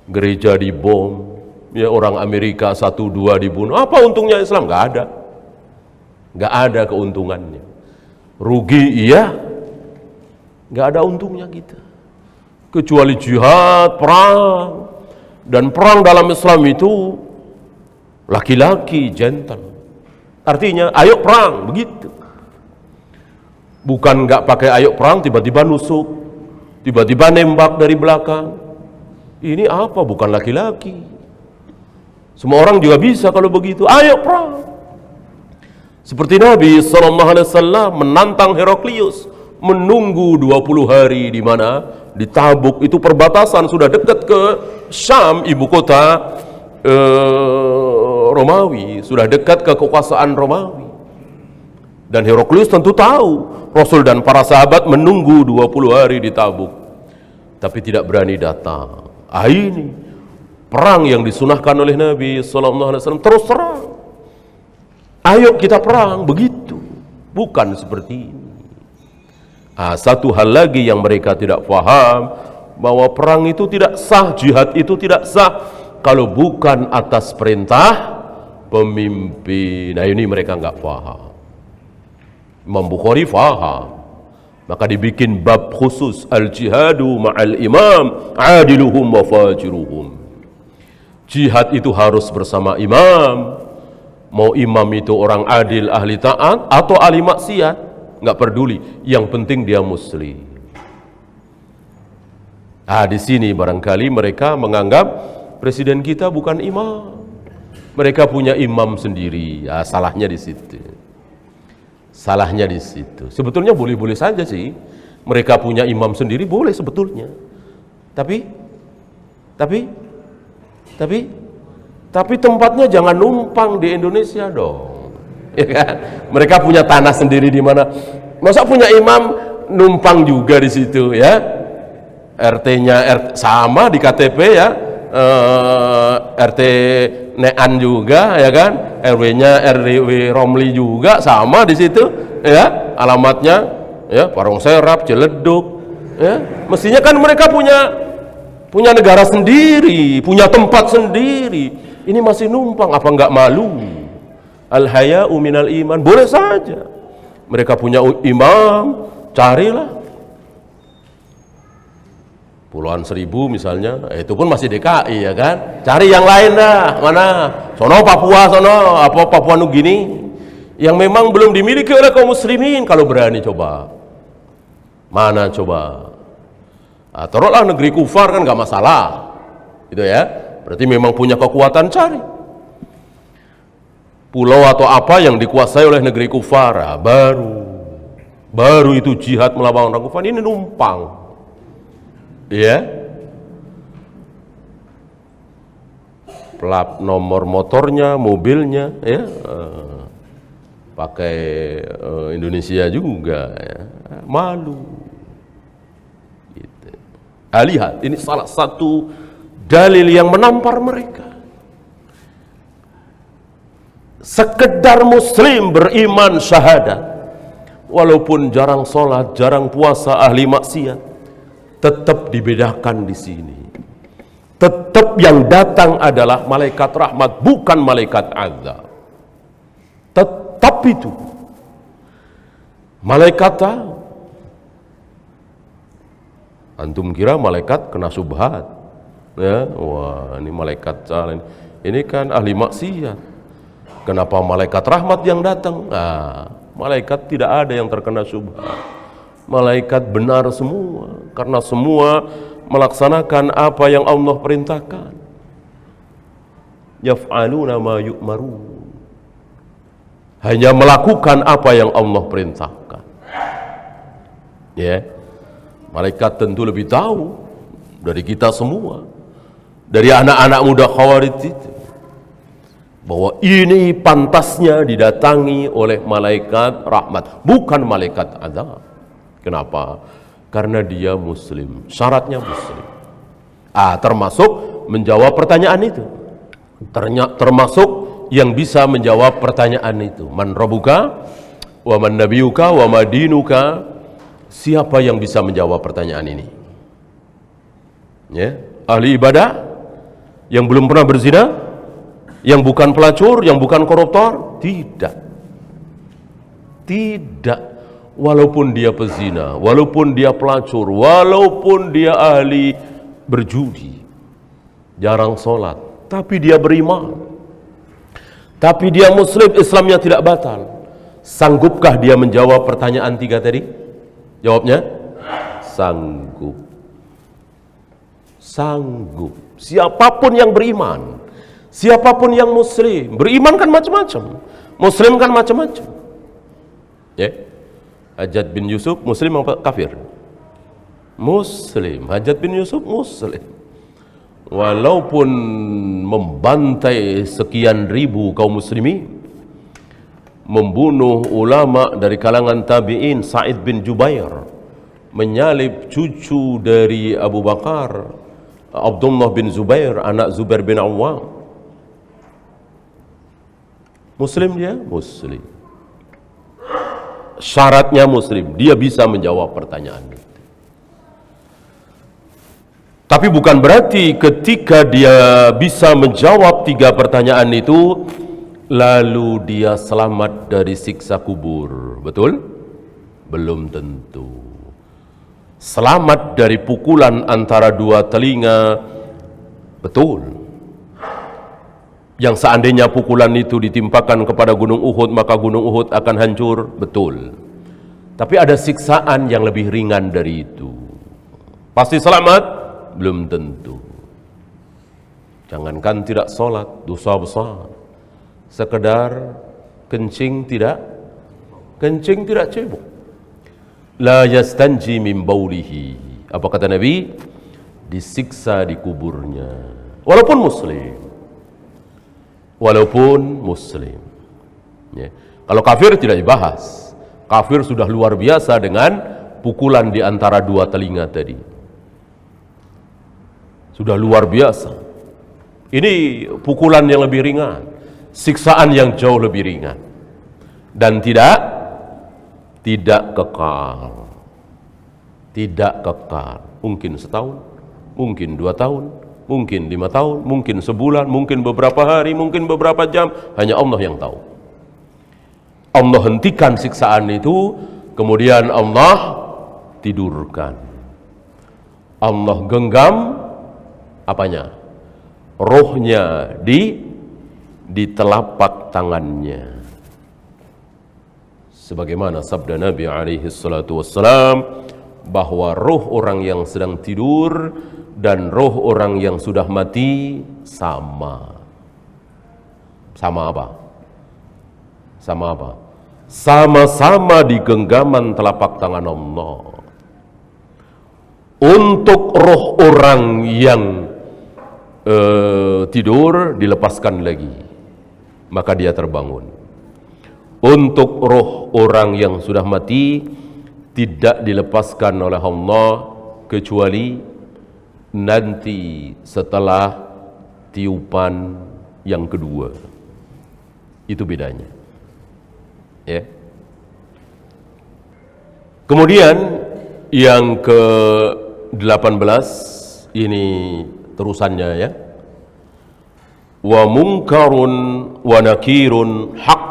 gereja dibom, ya orang Amerika 1-2 dibunuh? Apa untungnya Islam? Gak ada keuntungannya. Rugi iya, gak ada untungnya kita. Kecuali jihad, perang. Dan perang dalam Islam itu laki-laki, gentle. Artinya ayo perang, begitu. Bukan gak pakai ayo perang tiba-tiba nusuk, tiba-tiba nembak dari belakang. Ini apa? Bukan laki-laki. Semua orang juga bisa kalau begitu. Ayo perang. Seperti Nabi SAW menantang Heraklius, menunggu 20 hari di mana? Di Tabuk. Itu perbatasan, sudah dekat ke Syam, ibu kota Romawi, sudah dekat ke kekuasaan Romawi. Dan Heraklius tentu tahu Rasul dan para sahabat menunggu 20 hari di Tabuk, tapi tidak berani datang. Ini perang yang disunahkan oleh Nabi SAW, terus terang. Ayo kita perang, begitu. Bukan seperti ini. Satu hal lagi yang mereka tidak paham, bahwa perang itu tidak sah, jihad itu tidak sah kalau bukan atas perintah pemimpin. Nah ini mereka nggak paham. Imam Bukhari faham, maka dibikin bab khusus, al-jihadu ma'al imam adiluhum wa fajiruhum. Jihad itu harus bersama imam. Mau imam itu orang adil, ahli taat, atau ahli maksiat, nggak peduli, yang penting dia muslim. Di sini barangkali mereka menganggap presiden kita bukan imam. Mereka punya imam sendiri. Salahnya di situ. Salahnya di situ. Sebetulnya boleh-boleh saja sih. Mereka punya imam sendiri, boleh sebetulnya. Tapi tempatnya jangan numpang di Indonesia dong. Ya kan? Mereka punya tanah sendiri di mana. Masa punya imam numpang juga di situ ya? RT-nya sama di KTP ya. RT Nean juga ya kan, RW-nya RW Romli juga sama di situ ya, alamatnya ya Parung Serap, Ciledug ya. Mestinya kan mereka punya negara sendiri, punya tempat sendiri. Ini masih numpang, apa enggak malu? Al-haya'u minal iman, boleh saja. Mereka punya imam, carilah. Puluhan seribu misalnya, itu pun masih DKI ya kan. Cari yang lain dah, mana? Sono Papua, sono Papua Nugini, yang memang belum dimiliki oleh kaum muslimin. Kalau berani coba, mana coba? Taruhlah negeri kufar kan nggak masalah, gitu ya. Berarti memang punya kekuatan, cari pulau atau apa yang dikuasai oleh negeri kufar, baru itu jihad melawan orang kufar. Ini numpang. Ya, plat nomor motornya, mobilnya, ya, pakai Indonesia juga, ya. Malu. Gitu. Lihat, ini salah satu dalil yang menampar mereka. Sekedar muslim beriman syahadat, walaupun jarang sholat, jarang puasa, ahli maksiat, tetap dibedakan di sini. Tetap yang datang adalah malaikat rahmat, bukan malaikat azab. Tetap itu. Malaikat tahu. Antum kira malaikat kena subhat? Ya, wah ini malaikat salah. Ini kan ahli maksiat. Kenapa malaikat rahmat yang datang? Malaikat tidak ada yang terkena subhat. Malaikat benar semua, karena semua melaksanakan apa yang Allah perintahkan. Yaf'aluna ma yu'marun. Hanya melakukan apa yang Allah perintahkan. Ya. Malaikat tentu lebih tahu dari kita semua, dari anak-anak muda Khawarij itu, bahwa ini pantasnya didatangi oleh malaikat rahmat, bukan malaikat azab. Kenapa? Karena dia muslim, syaratnya muslim. Termasuk menjawab pertanyaan itu. Termasuk yang bisa menjawab pertanyaan itu. Man rabbuka wa man nabiyuka wa ma dinuka. Siapa yang bisa menjawab pertanyaan ini? Ya, ahli ibadah yang belum pernah berzina, yang bukan pelacur, yang bukan koruptor? Tidak. Tidak. Walaupun dia pezina, walaupun dia pelacur, walaupun dia ahli berjudi, jarang sholat, tapi dia beriman, tapi dia muslim, Islamnya tidak batal. Sanggupkah dia menjawab pertanyaan 3 tadi? Jawabnya sanggup. Sanggup. Siapapun yang beriman, siapapun yang muslim, beriman kan macam-macam, muslim kan macam-macam. Ya, Hajjaj bin Yusuf muslim apa kafir? Muslim. Hajjaj bin Yusuf muslim. Walaupun membantai sekian ribu kaum muslimin, membunuh ulama dari kalangan tabi'in, Sa'id bin Jubair, menyalib cucu dari Abu Bakar, Abdullah bin Zubair, anak Zubair bin Awwam. Muslim dia? Muslim. Syaratnya muslim, dia bisa menjawab pertanyaan itu. Tapi bukan berarti ketika dia bisa menjawab 3 pertanyaan itu, lalu dia selamat dari siksa kubur. Betul? Belum tentu. Selamat dari pukulan antara 2 telinga, betul. Yang seandainya pukulan itu ditimpakan kepada gunung Uhud, maka gunung Uhud akan hancur, betul. Tapi ada siksaan yang lebih ringan dari itu. Pasti selamat? Belum tentu. Jangankan tidak sholat, dosa besar. Sekedar kencing tidak cebok. La yastanji min baulihi. Apa kata Nabi? Disiksa di kuburnya. Walaupun muslim. Ya. Kalau kafir tidak dibahas. Kafir sudah luar biasa dengan pukulan di antara 2 telinga tadi. Sudah luar biasa. Ini pukulan yang lebih ringan, siksaan yang jauh lebih ringan, dan tidak kekal. Tidak kekal. Mungkin setahun, mungkin 2 tahun, mungkin 5 tahun, mungkin sebulan, mungkin beberapa hari, mungkin beberapa jam. Hanya Allah yang tahu. Allah hentikan siksaan itu, kemudian Allah tidurkan. Allah genggam apanya? Rohnya di telapak tangannya. Sebagaimana sabda Nabi alaihi salatu wassalam, bahwa roh orang yang sedang tidur dan roh orang yang sudah mati sama. Sama apa? Sama apa? Sama-sama di genggaman telapak tangan Allah. Untuk roh orang yang tidur dilepaskan lagi, maka dia terbangun. Untuk roh orang yang sudah mati tidak dilepaskan oleh Allah kecuali nanti setelah tiupan yang kedua. Itu bedanya. Ya. Kemudian yang ke-18 ini terusannya, ya. Wa munkarun wa nakirun haq.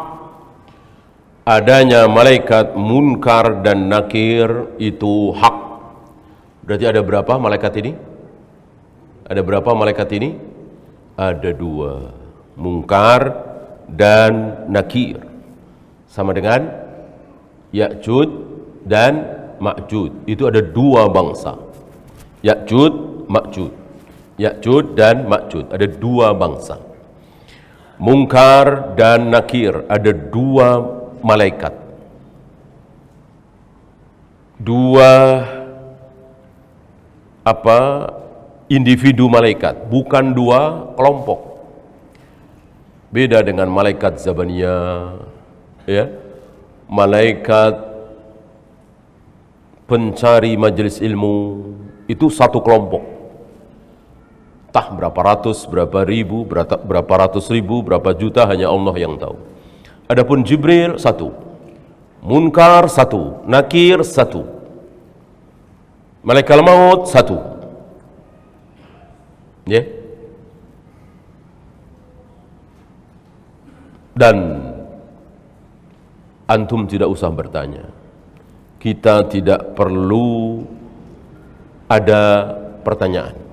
Adanya malaikat munkar dan nakir itu hak. Berarti ada berapa malaikat ini? Ada berapa malaikat ini? Ada 2. Munkar dan nakir. Sama dengan Ya'jud dan Ma'jud. Itu ada 2 bangsa. Ya'jud, Ma'jud. Ya'jud dan Ma'jud. Ada 2 bangsa. Munkar dan nakir. Ada 2 malaikat. 2 individu malaikat, bukan 2 kelompok. Beda dengan malaikat Zabaniyah, ya. Malaikat pencari majelis ilmu itu 1 kelompok. Entah berapa ratus, berapa ribu, berapa ratus ribu, berapa juta, hanya Allah yang tahu. Adapun Jibril satu, Munkar satu, Nakir satu, Malaikat maut satu. Ya. Dan antum tidak usah bertanya. Kita tidak perlu ada pertanyaan.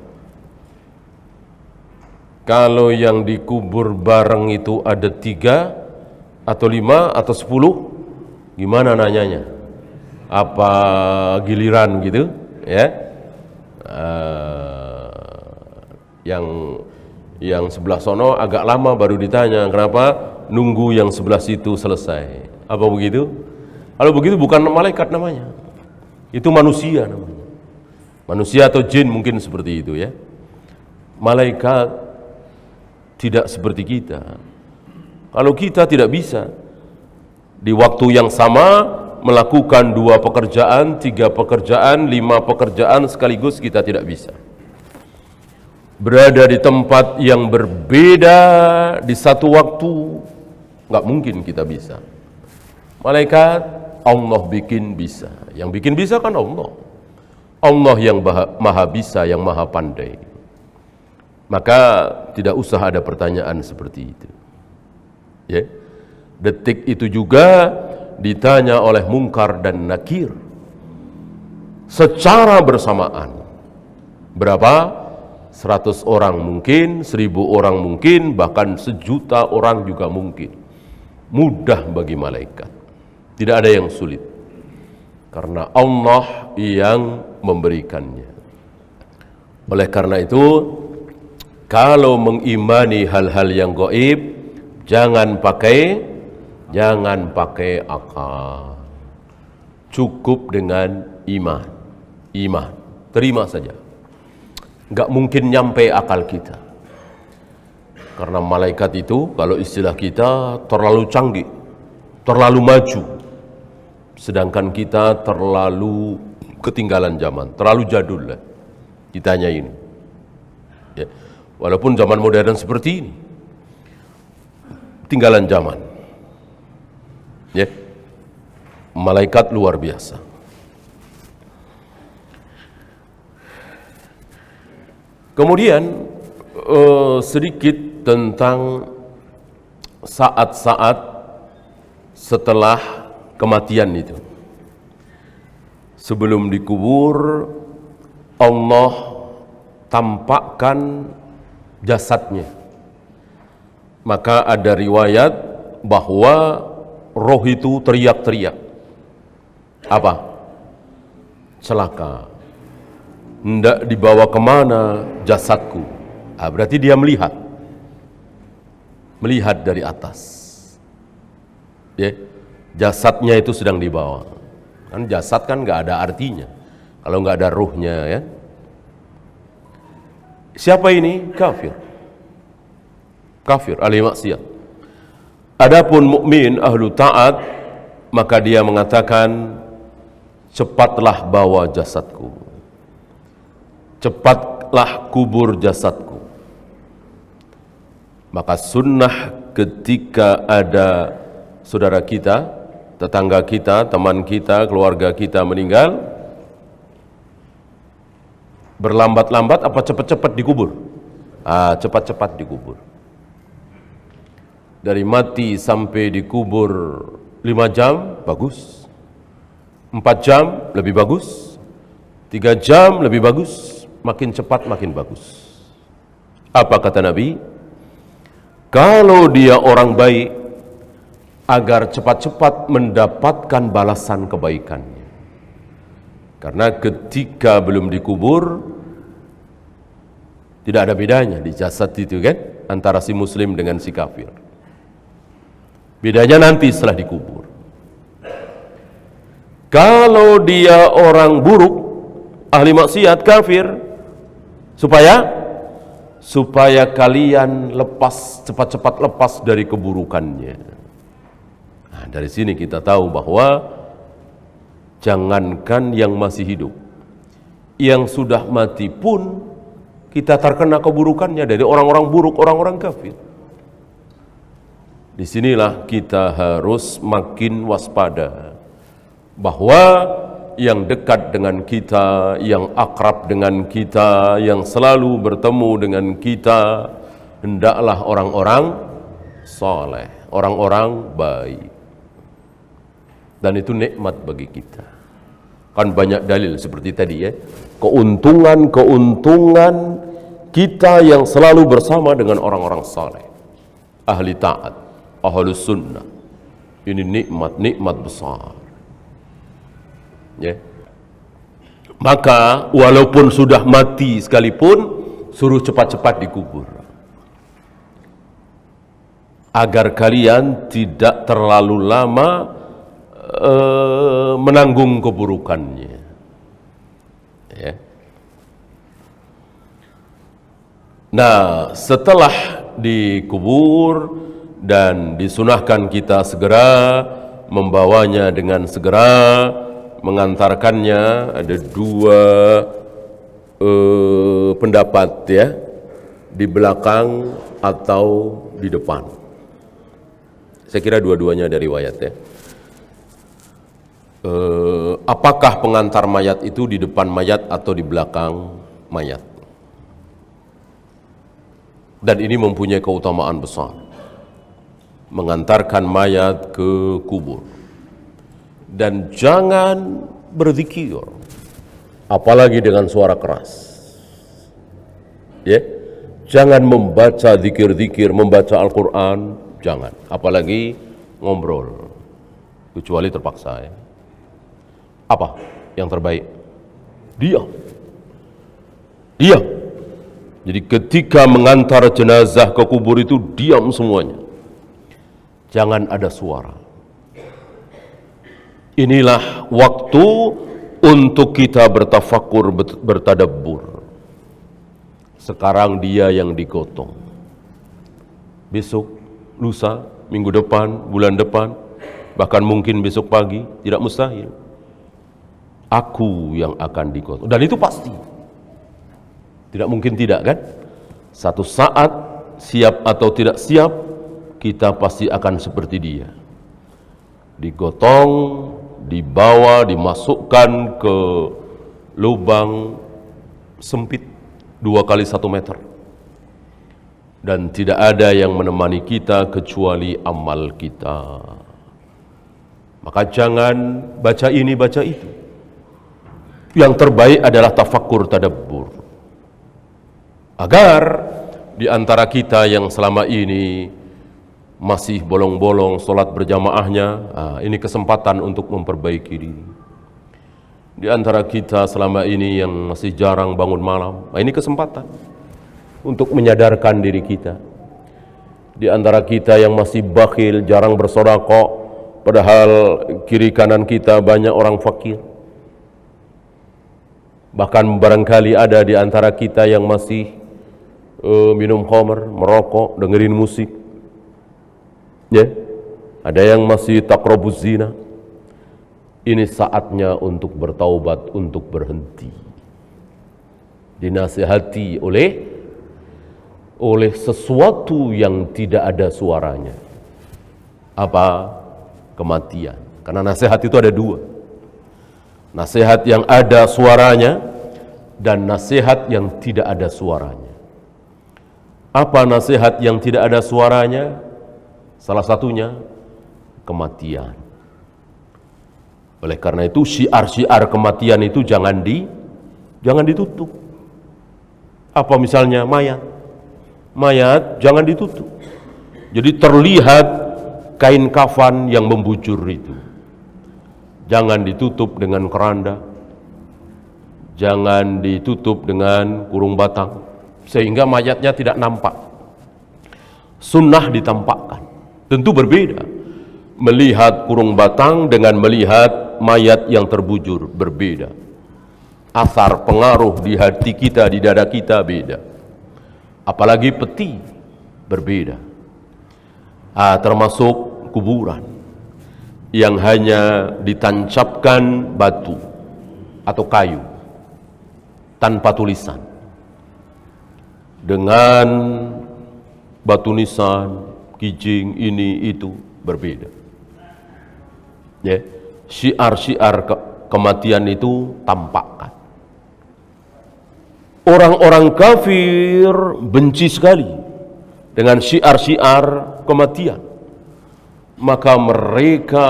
Kalau yang dikubur bareng itu ada 3 atau 5 atau 10, gimana nanyanya? Apa giliran gitu? Ya, yang sebelah sono agak lama baru ditanya, kenapa nunggu yang sebelah situ selesai? Apa begitu? Kalau begitu bukan malaikat namanya, itu manusia namanya. Manusia atau jin mungkin seperti itu ya. Malaikat tidak seperti kita. Kalau kita tidak bisa di waktu yang sama melakukan 2 pekerjaan, 3 pekerjaan, 5 pekerjaan sekaligus, kita tidak bisa. Berada di tempat yang berbeda di satu waktu, nggak mungkin kita bisa. Malaikat Allah bikin bisa. Yang bikin bisa kan Allah. Allah yang maha bisa, yang maha pandai. Maka tidak usah ada pertanyaan seperti itu. Ya. Detik itu juga ditanya oleh Munkar dan Nakir secara bersamaan. Berapa? 100 orang mungkin, 1000 orang mungkin, bahkan 1.000.000 orang juga mungkin. Mudah bagi malaikat. Tidak ada yang sulit. Karena Allah yang memberikannya. Oleh karena itu, kalau mengimani hal-hal yang gaib, jangan pakai akal. Cukup dengan iman. Iman. Terima saja. Enggak mungkin nyampe akal kita. Karena malaikat itu, kalau istilah kita, terlalu canggih, terlalu maju. Sedangkan kita terlalu ketinggalan zaman, terlalu jadul lah. Kitanya ini. Ya. Walaupun zaman modern seperti ini, ketinggalan zaman. Ya. Malaikat luar biasa. Kemudian sedikit tentang saat-saat setelah kematian itu. Sebelum dikubur, Allah tampakkan jasadnya. Maka ada riwayat bahwa roh itu teriak-teriak. Apa? Celaka. Hendak dibawa kemana jasadku? Berarti dia melihat dari atas. Ya, jasadnya itu sedang dibawa. Kan jasad kan nggak ada artinya kalau nggak ada ruhnya ya. Siapa ini? Kafir. Kafir, ahli maksiat. Adapun mukmin ahlu taat, maka dia mengatakan, cepatlah bawa jasadku. Cepatlah kubur jasadku. Maka sunnah ketika ada saudara kita, tetangga kita, teman kita, keluarga kita meninggal, berlambat-lambat apa cepat-cepat dikubur? Cepat-cepat dikubur. Dari mati sampai dikubur 5 jam, bagus. 4 jam, lebih bagus. 3 jam, lebih bagus. Makin cepat, makin bagus. Apa kata Nabi? Kalau dia orang baik, agar cepat-cepat mendapatkan balasan kebaikannya. Karena ketika belum dikubur, tidak ada bedanya di jasad itu kan, antara si muslim dengan si kafir. Bedanya nanti setelah dikubur. Kalau dia orang buruk, ahli maksiat, kafir, supaya kalian cepat-cepat lepas dari keburukannya. Nah, dari sini kita tahu bahwa jangankan yang masih hidup, yang sudah mati pun kita terkena keburukannya dari orang-orang buruk, orang-orang kafir. Disinilah kita harus makin waspada bahwa yang dekat dengan kita, yang akrab dengan kita, yang selalu bertemu dengan kita, hendaklah orang-orang saleh, orang-orang baik. Dan itu nikmat bagi kita. Kan banyak dalil seperti tadi ya. Keuntungan-keuntungan kita yang selalu bersama dengan orang-orang saleh, ahli taat, ahli sunnah. Ini nikmat besar. Ya. Maka walaupun sudah mati sekalipun, suruh cepat-cepat dikubur. Agar kalian tidak terlalu lama menanggung keburukannya. Ya. Nah, setelah dikubur dan disunahkan kita segera membawanya dengan segera mengantarkannya, ada dua pendapat ya, di belakang atau di depan. Saya kira dua-duanya ada riwayat ya. Apakah pengantar mayat itu di depan mayat atau di belakang mayat? Dan ini mempunyai keutamaan besar. Mengantarkan mayat ke kubur. Dan jangan berzikir, apalagi dengan suara keras. Ya, jangan membaca zikir-zikir, membaca Al-Quran, jangan. Apalagi ngobrol, kecuali terpaksa. Ya. Apa yang terbaik? Diam. Jadi ketika mengantar jenazah ke kubur itu diam semuanya. Jangan ada suara. Inilah waktu untuk kita bertafakur, bertadabbur. Sekarang dia yang digotong. Besok, lusa, minggu depan, bulan depan, bahkan mungkin besok pagi, tidak mustahil. Aku yang akan digotong. Dan itu pasti. Tidak mungkin tidak kan? Satu saat, siap atau tidak siap, kita pasti akan seperti dia. Digotong, dibawa, dimasukkan ke lubang sempit 2 kali 1 meter. Dan tidak ada yang menemani kita kecuali amal kita. Maka jangan baca ini, baca itu. Yang terbaik adalah tafakkur, tadabbur. Agar di antara kita yang selama ini masih bolong-bolong solat berjamaahnya, ini kesempatan untuk memperbaiki diri. Di antara kita selama ini yang masih jarang bangun malam, ini kesempatan untuk menyadarkan diri kita. Di antara kita yang masih bakhil, jarang bersedekah, padahal kiri kanan kita banyak orang fakir. Bahkan barangkali ada di antara kita yang masih minum khamr, merokok, dengerin musik. Ya, ada yang masih taqrabuz zina. Ini saatnya untuk bertaubat, untuk berhenti. Dinasihati oleh sesuatu yang tidak ada suaranya. Apa? Kematian. Karena nasihat itu ada 2. Nasihat yang ada suaranya dan nasihat yang tidak ada suaranya. Apa nasihat yang tidak ada suaranya? Salah satunya kematian. Oleh karena itu syiar-syiar kematian itu jangan ditutup. Apa misalnya mayat? Mayat jangan ditutup. Jadi terlihat kain kafan yang membujur itu. Jangan ditutup dengan keranda. Jangan ditutup dengan kurung batang. Sehingga mayatnya tidak nampak. Sunnah ditampakkan. Tentu berbeda. Melihat kurung batang dengan melihat mayat yang terbujur berbeda. Asar pengaruh di hati kita, di dada kita beda. Apalagi peti berbeda. Termasuk kuburan yang hanya ditancapkan batu atau kayu tanpa tulisan. dengan batu nisan, kijing, ini itu berbeda. Ya, syiar-syiar kematian itu tampakkan. Orang-orang kafir benci sekali dengan syiar-syiar kematian. Maka mereka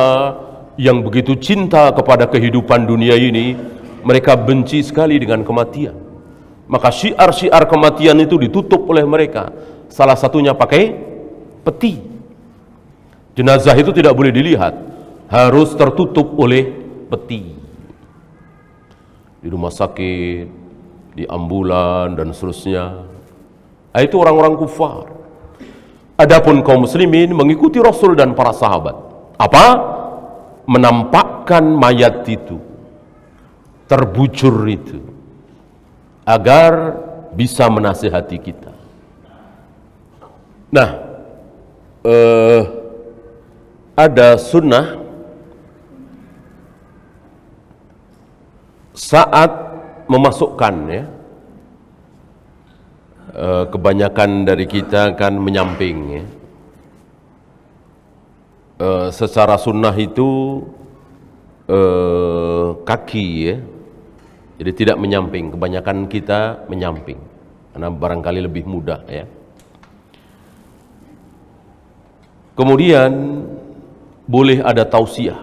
yang begitu cinta kepada kehidupan dunia ini, mereka benci sekali dengan kematian. Maka syiar-syiar kematian itu ditutup oleh mereka. Salah satunya pakai peti. Jenazah itu tidak boleh dilihat, harus tertutup oleh peti. Di rumah sakit, di ambulan dan seterusnya. Itu orang-orang kufar. Adapun kaum muslimin mengikuti Rasul dan para sahabat. Apa? Menampakkan mayat itu, terbujur itu, agar bisa menasihati kita. Nah, ada sunnah saat memasukkan, ya, kebanyakan dari kita kan menyamping, ya. Secara sunnah itu kaki, ya, jadi tidak menyamping. Kebanyakan kita menyamping karena barangkali lebih mudah, ya. Kemudian boleh ada tausiah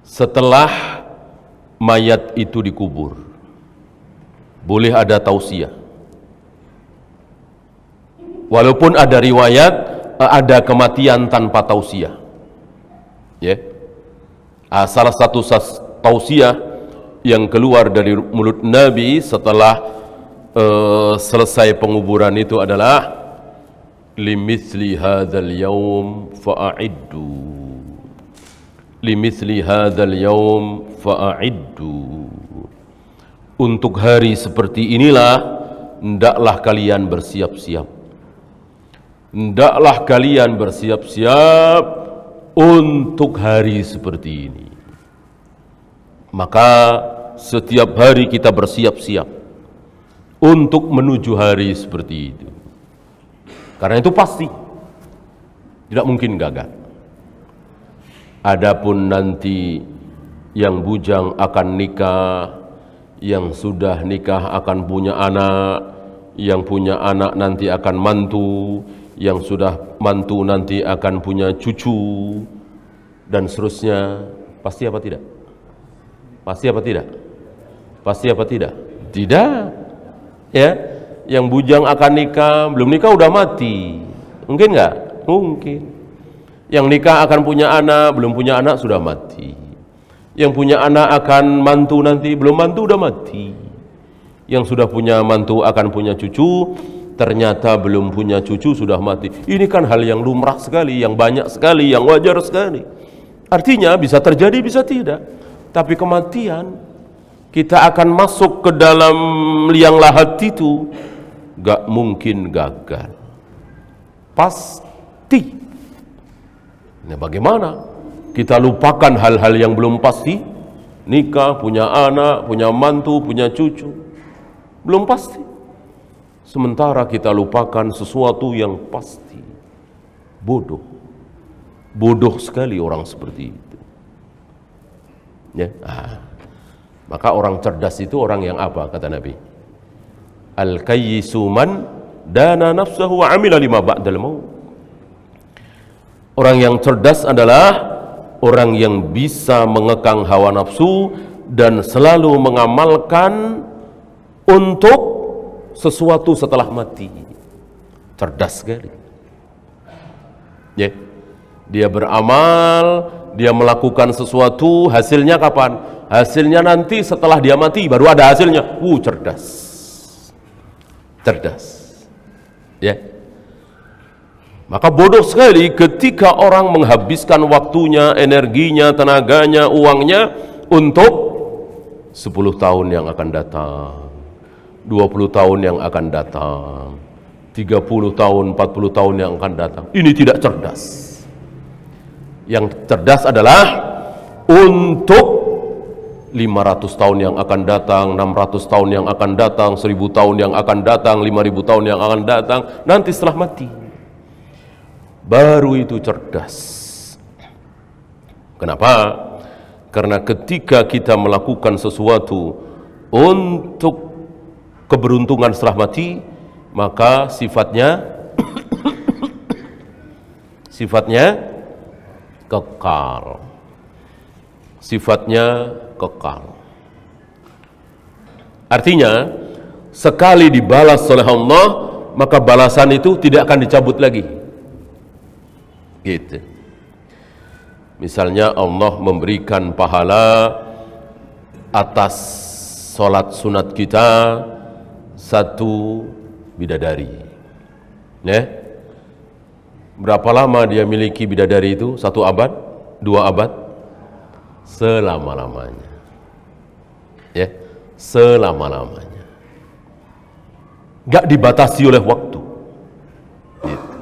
setelah mayat itu dikubur. Boleh ada tausiah. Walaupun ada riwayat ada kematian tanpa tausiah. Ya. Salah satu tausiah yang keluar dari mulut Nabi setelah selesai penguburan itu adalah limithli hadzal yaum fa'iddu. Limithli hadzal yaum fa'iddu. Untuk hari seperti inilah hendaklah kalian bersiap-siap. Hendaklah kalian bersiap-siap untuk hari seperti ini. Maka setiap hari kita bersiap-siap untuk menuju hari seperti itu. Karena itu pasti tidak mungkin gagal. Adapun nanti yang bujang akan nikah, yang sudah nikah akan punya anak, yang punya anak nanti akan mantu, yang sudah mantu nanti akan punya cucu, dan seterusnya. Pasti apa tidak? Pasti apa tidak? Pasti apa tidak? Tidak. Ya, yang bujang akan nikah, belum nikah udah mati. Mungkin nggak? Mungkin. Yang nikah akan punya anak, belum punya anak sudah mati. Yang punya anak akan mantu nanti, belum mantu udah mati. Yang sudah punya mantu akan punya cucu, ternyata belum punya cucu sudah mati. Ini kan hal yang lumrah sekali, yang banyak sekali, yang wajar sekali. Artinya bisa terjadi, bisa tidak. Tapi kematian, kita akan masuk ke dalam liang lahat itu, gak mungkin gagal. Pasti. Nah, bagaimana kita lupakan hal-hal yang belum pasti? Nikah, punya anak, punya mantu, punya cucu, belum pasti. Sementara kita lupakan sesuatu yang pasti. Bodoh. Bodoh sekali orang seperti itu. Ya. Maka orang cerdas itu orang yang apa, kata Nabi? Al-kayyisu man dana nafsahu wa amila lima ba'dal maut. Orang yang cerdas adalah orang yang bisa mengekang hawa nafsu dan selalu mengamalkan untuk sesuatu setelah mati. Cerdas sekali. Ya. Dia beramal, dia melakukan sesuatu, hasilnya kapan? Hasilnya nanti setelah dia mati baru ada hasilnya. Cerdas. Cerdas. Ya. Maka bodoh sekali ketika orang menghabiskan waktunya, energinya, tenaganya, uangnya untuk 10 tahun yang akan datang, 20 tahun yang akan datang, 30 tahun, 40 tahun yang akan datang. Ini tidak cerdas. Yang cerdas adalah untuk 500 tahun yang akan datang, 600 tahun yang akan datang, 1000 tahun yang akan datang, 5000 tahun yang akan datang, nanti setelah mati. Baru itu cerdas. Kenapa? Karena ketika kita melakukan sesuatu untuk keberuntungan setelah mati, maka sifatnya kekal. Sifatnya kekal. Artinya, sekali dibalas oleh Allah, maka balasan itu tidak akan dicabut lagi. Gitu. Misalnya Allah memberikan pahala atas sholat sunat kita 1 bidadari. Ya. Berapa lama dia miliki bidadari itu? 1 abad? 2 abad? Selama-lamanya. Ya, selama-lamanya. Gak dibatasi oleh waktu. Gitu.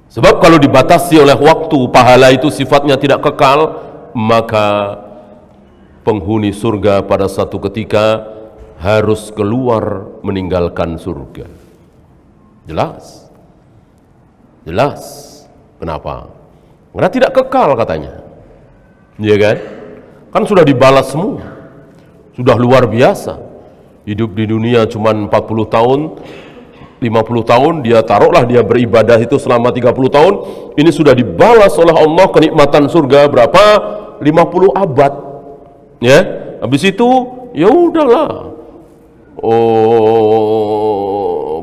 Sebab kalau dibatasi oleh waktu, pahala itu sifatnya tidak kekal, maka penghuni surga pada satu ketika harus keluar meninggalkan surga. Jelas. Jelas. Kenapa? Karena tidak kekal katanya. Iya kan? Kan sudah dibalas semua. Sudah luar biasa. Hidup di dunia cuma 40 tahun, 50 tahun, dia taruhlah dia beribadah itu selama 30 tahun, ini sudah dibalas oleh Allah kenikmatan surga berapa? 50 abad. Ya, habis itu ya udahlah. Oh,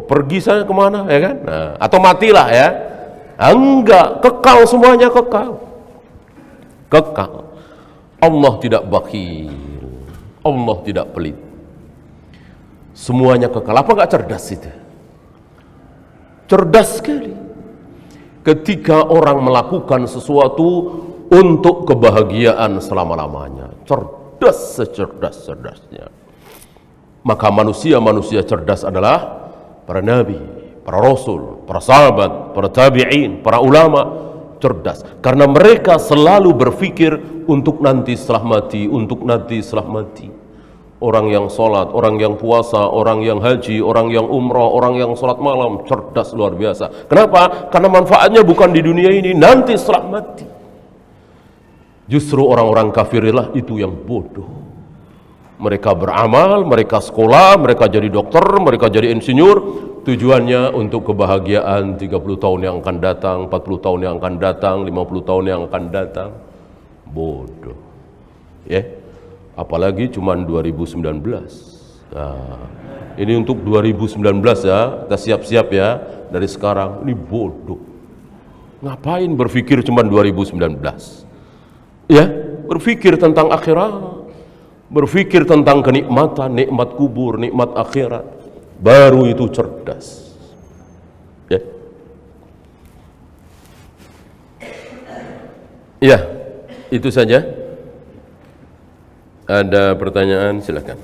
pergi saya kemana, ya kan? Nah, atau matilah ya. Enggak, kekal semuanya, kekal. Kekal. Allah tidak bakhil, Allah tidak pelit, semuanya kekal. Apa enggak cerdas itu? Cerdas sekali. Ketika orang melakukan sesuatu untuk kebahagiaan selama-lamanya, cerdas secerdas-cerdasnya. Maka manusia cerdas adalah para nabi, para rasul, para sahabat, para tabi'in, para ulama. Cerdas, karena mereka selalu berpikir untuk nanti setelah mati, untuk nanti setelah mati. Orang yang sholat, orang yang puasa, orang yang haji, orang yang umrah, orang yang sholat malam, cerdas luar biasa. Kenapa? Karena manfaatnya bukan di dunia ini, nanti setelah mati. Justru orang-orang kafirilah itu yang bodoh. Mereka beramal, mereka sekolah, mereka jadi dokter, mereka jadi insinyur, tujuannya untuk kebahagiaan 30 tahun yang akan datang, 40 tahun yang akan datang, 50 tahun yang akan datang. Bodoh. Ya. Apalagi cuma 2019. Nah, ini untuk 2019 ya, kita siap-siap ya dari sekarang. Ini bodoh. Ngapain berpikir cuma 2019? Ya, berpikir tentang akhirat. Berpikir tentang kenikmatan, nikmat kubur, nikmat akhirat. Baru itu cerdas. Ya. Ya, itu saja. Ada pertanyaan, silakan.